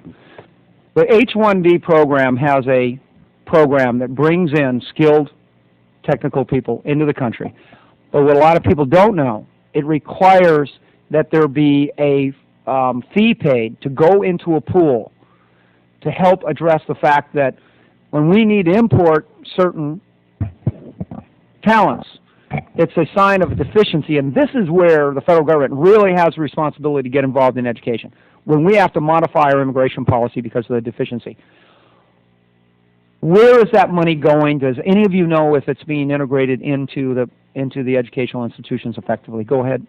The H-1B program has a program that brings in skilled technical people into the country. But what a lot of people don't know, it requires that there be a fee paid to go into a pool to help address the fact that when we need to import certain talents, it's a sign of a deficiency, and this is where the federal government really has a responsibility to get involved in education, when we have to modify our immigration policy because of the deficiency. Where is that money going? Does any of you know if it's being integrated into the educational institutions effectively? Go ahead.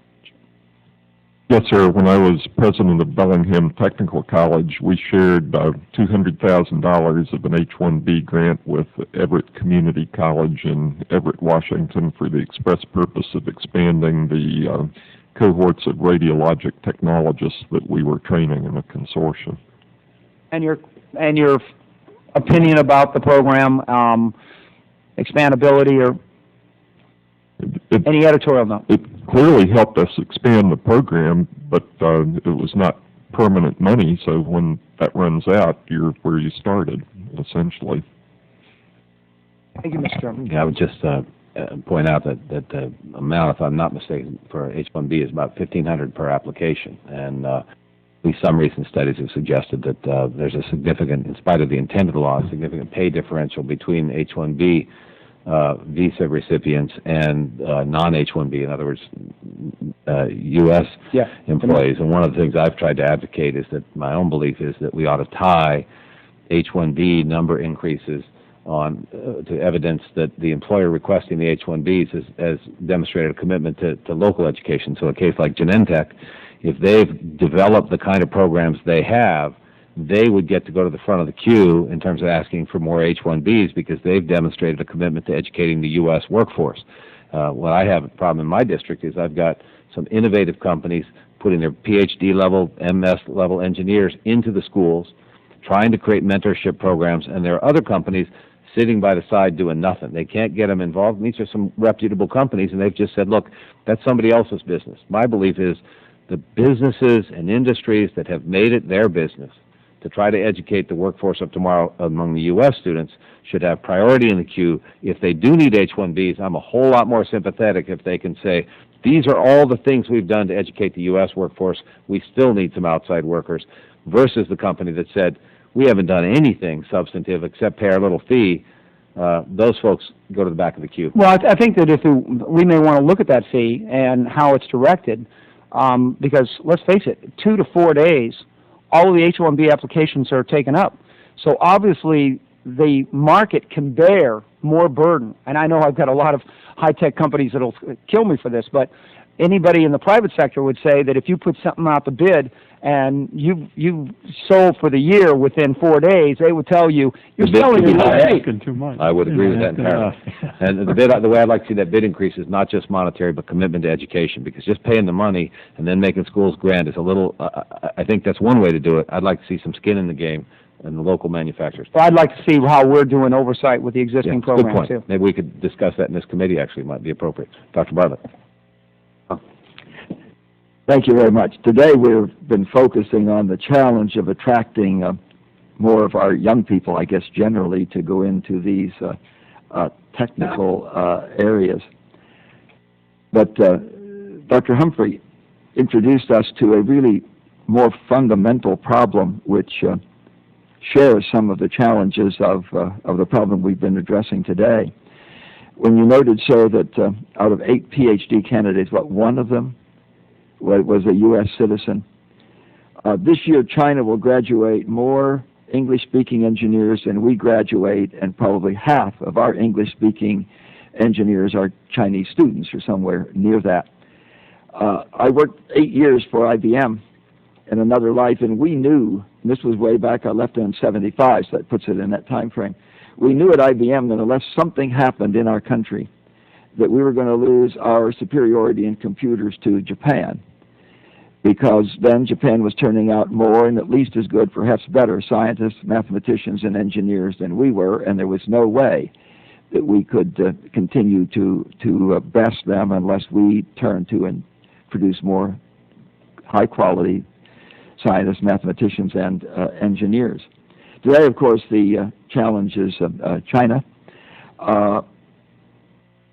Yes, sir. When I was president of Bellingham Technical College, we shared $200,000 of an H-1B grant with Everett Community College in Everett, Washington, for the express purpose of expanding the cohorts of radiologic technologists that we were training in a consortium. And your opinion about the program, expandability, or any editorial note? It clearly helped us expand the program, but it was not permanent money, so when that runs out, you're where you started, essentially. Thank you, Mr. Chairman. Yeah, I would just point out that the amount, if I'm not mistaken, for H-1B is about $1,500 per application, and at least some recent studies have suggested that there's a significant, in spite of the intent of the law, a significant pay differential between H-1B visa recipients and non-H-1B, in other words, U.S. employees. And one of the things I've tried to advocate is that my own belief is that we ought to tie H-1B number increases on to evidence that the employer requesting the H-1Bs has demonstrated a commitment to local education. So a case like Genentech, if they've developed the kind of programs they have, they would get to go to the front of the queue in terms of asking for more H-1Bs because they've demonstrated a commitment to educating the U.S. workforce. What I have a problem in my district is I've got some innovative companies putting their PhD level, MS level engineers into the schools, trying to create mentorship programs, and there are other companies sitting by the side doing nothing. They can't get them involved, and these are some reputable companies, and they've just said, look, that's somebody else's business. My belief is the businesses and industries that have made it their business to try to educate the workforce of tomorrow among the U.S. students should have priority in the queue. If they do need H-1Bs, I'm a whole lot more sympathetic if they can say, these are all the things we've done to educate the U.S. workforce. We still need some outside workers, versus the company that said, we haven't done anything substantive except pay our little fee. Those folks go to the back of the queue. Well, I think that we may want to look at that fee and how it's directed, because let's face it, 2 to 4 days, all of the H-1B applications are taken up. So obviously, the market can bear more burden. And I know I've got a lot of high-tech companies that'll kill me for this, but anybody in the private sector would say that if you put something out to bid and you sold for the year within 4 days, they would tell you, you're selling too much. I would agree with that entirely. And the way I'd like to see that bid increase is not just monetary, but commitment to education, because just paying the money and then making schools grand is a little, I think that's one way to do it. I'd like to see some skin in the game and the local manufacturers. Well, I'd like to see how we're doing oversight with the existing programs, good point. too. Maybe we could discuss that in this committee, actually. It might be appropriate. Dr. Bartlett. Thank you very much. Today we've been focusing on the challenge of attracting more of our young people, I guess generally, to go into these technical areas. But Dr. Pumphrey introduced us to a really more fundamental problem which shares some of the challenges of the problem we've been addressing today. When you noted, sir, that out of 8 PhD candidates, one of them was a U.S. citizen. This year, China will graduate more English-speaking engineers than we graduate, and probably half of our English-speaking engineers are Chinese students or somewhere near that. I worked 8 years for IBM in another life, and we knew, and this was way back, I left in 75, so that puts it in that time frame. We knew at IBM that unless something happened in our country, that we were going to lose our superiority in computers to Japan, because then Japan was turning out more and at least as good, perhaps better, scientists, mathematicians, and engineers than we were, and there was no way that we could continue to best them unless we turned to and produce more high-quality scientists, mathematicians, and engineers. Today, of course, the challenge is China.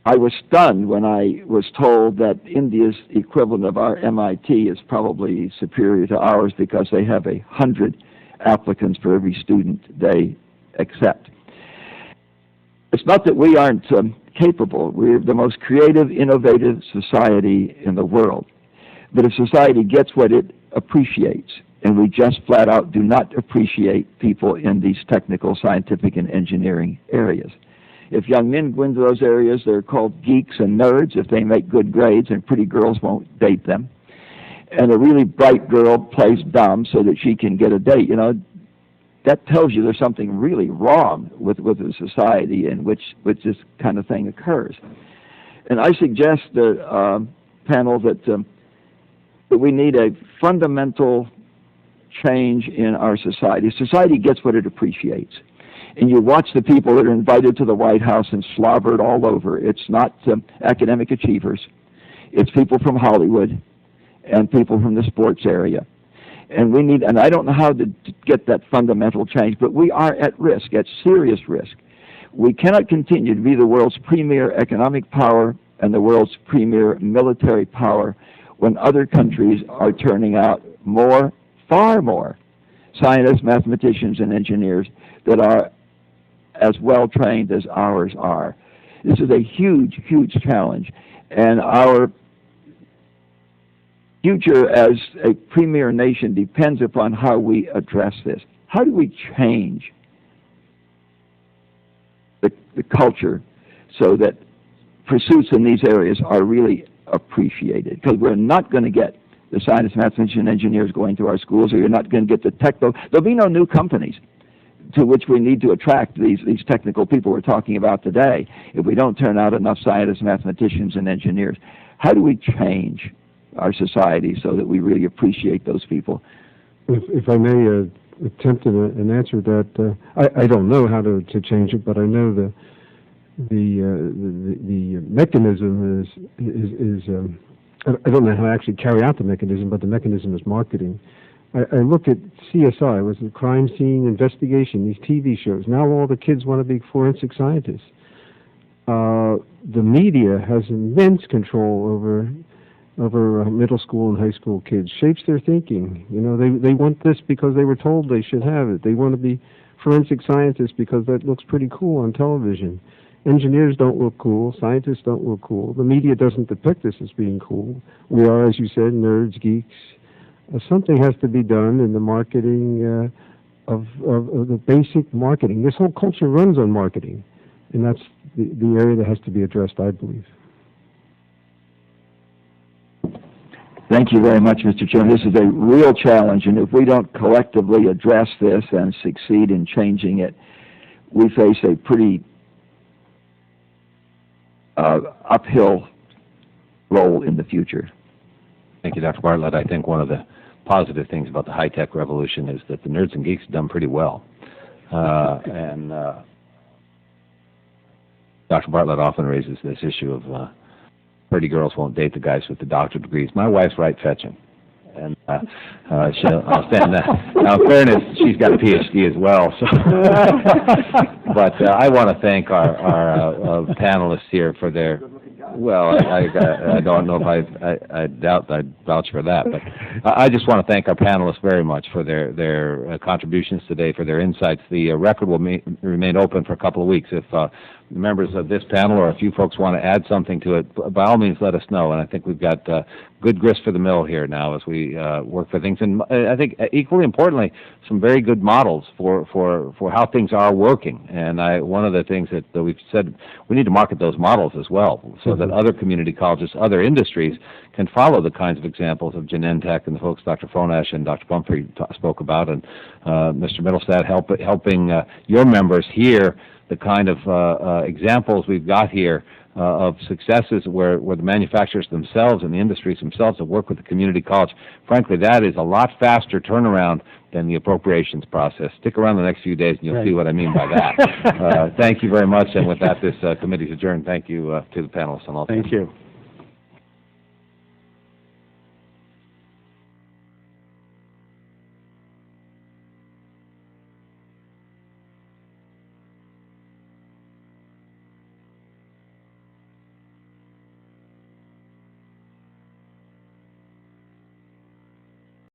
I was stunned when I was told that India's equivalent of our MIT is probably superior to ours because they have 100 applicants for every student they accept. It's not that we aren't capable. We're the most creative, innovative society in the world. But if society gets what it appreciates, and we just flat out do not appreciate people in these technical, scientific, and engineering areas. If young men go into those areas, they're called geeks and nerds if they make good grades, and pretty girls won't date them. and a really bright girl plays dumb so that she can get a date. You know, that tells you there's something really wrong with the society in which this kind of thing occurs. And I suggest the panel that we need a fundamental change in our society. Society gets what it appreciates. And you watch the people that are invited to the White House and slobbered all over. It's not academic achievers. It's people from Hollywood and people from the sports area. And we need, and I don't know how to get that fundamental change, but we are at risk, at serious risk. We cannot continue to be the world's premier economic power and the world's premier military power when other countries are turning out more, far more, scientists, mathematicians, and engineers that are as well trained as ours are. This is a huge, huge challenge, and our future as a premier nation depends upon how we address this. How do we change the culture so that pursuits in these areas are really appreciated? Because we're not going to get the scientists, mathematicians, and engineers going to our schools, or you're not going to get the there'll be no new companies to which we need to attract these technical people we're talking about today if we don't turn out enough scientists, mathematicians, and engineers. How do we change our society so that we really appreciate those people? If I may attempt an answer to that, I don't know how to change it, but I know the mechanism is I don't know how to actually carry out the mechanism, but the mechanism is marketing. I look at CSI, it was the crime scene investigation, these TV shows. Now all the kids want to be forensic scientists. The media has immense control over middle school and high school kids, shapes their thinking. You know, they want this because they were told they should have it. They want to be forensic scientists because that looks pretty cool on television. Engineers don't look cool. Scientists don't look cool. The media doesn't depict us as being cool. We are, as you said, nerds, geeks. Something has to be done in the marketing of the basic marketing. This whole culture runs on marketing, and that's the area that has to be addressed, I believe. Thank you very much, Mr. Chairman. This is a real challenge, and if we don't collectively address this and succeed in changing it, we face a pretty uphill role in the future. Thank you, Dr. Bartlett. I think one of the positive things about the high-tech revolution is that the nerds and geeks have done pretty well. And Dr. Bartlett often raises this issue of pretty girls won't date the guys with the doctorate degrees. My wife's right fetching. And I'll stand that. Now, in fairness, she's got a PhD as well. So. But I want to thank our panelists here for their. Well, I don't know if I doubt I'd vouch for that, but I just want to thank our panelists very much for their contributions today, for their insights. The record will remain open for a couple of weeks. If members of this panel or if you folks want to add something to it, by all means let us know. And I think we've got good grist for the mill here now as we work for things. And I think equally importantly, some very good models for how things are working. And one of the things that we've said, we need to market those models as well, so that other community colleges, other industries can follow the kinds of examples of Genentech and the folks Dr. Fonash and Dr. Pumphrey spoke about, and Mr. Mittelstadt helping your members hear the kind of examples we've got here of successes where the manufacturers themselves and the industries themselves have worked with the community college. Frankly, that is a lot faster turnaround than the appropriations process. Stick around the next few days and you'll see what I mean by that. Thank you very much, and with that, this committee is adjourned. Thank you to the panelists and all. Thank you.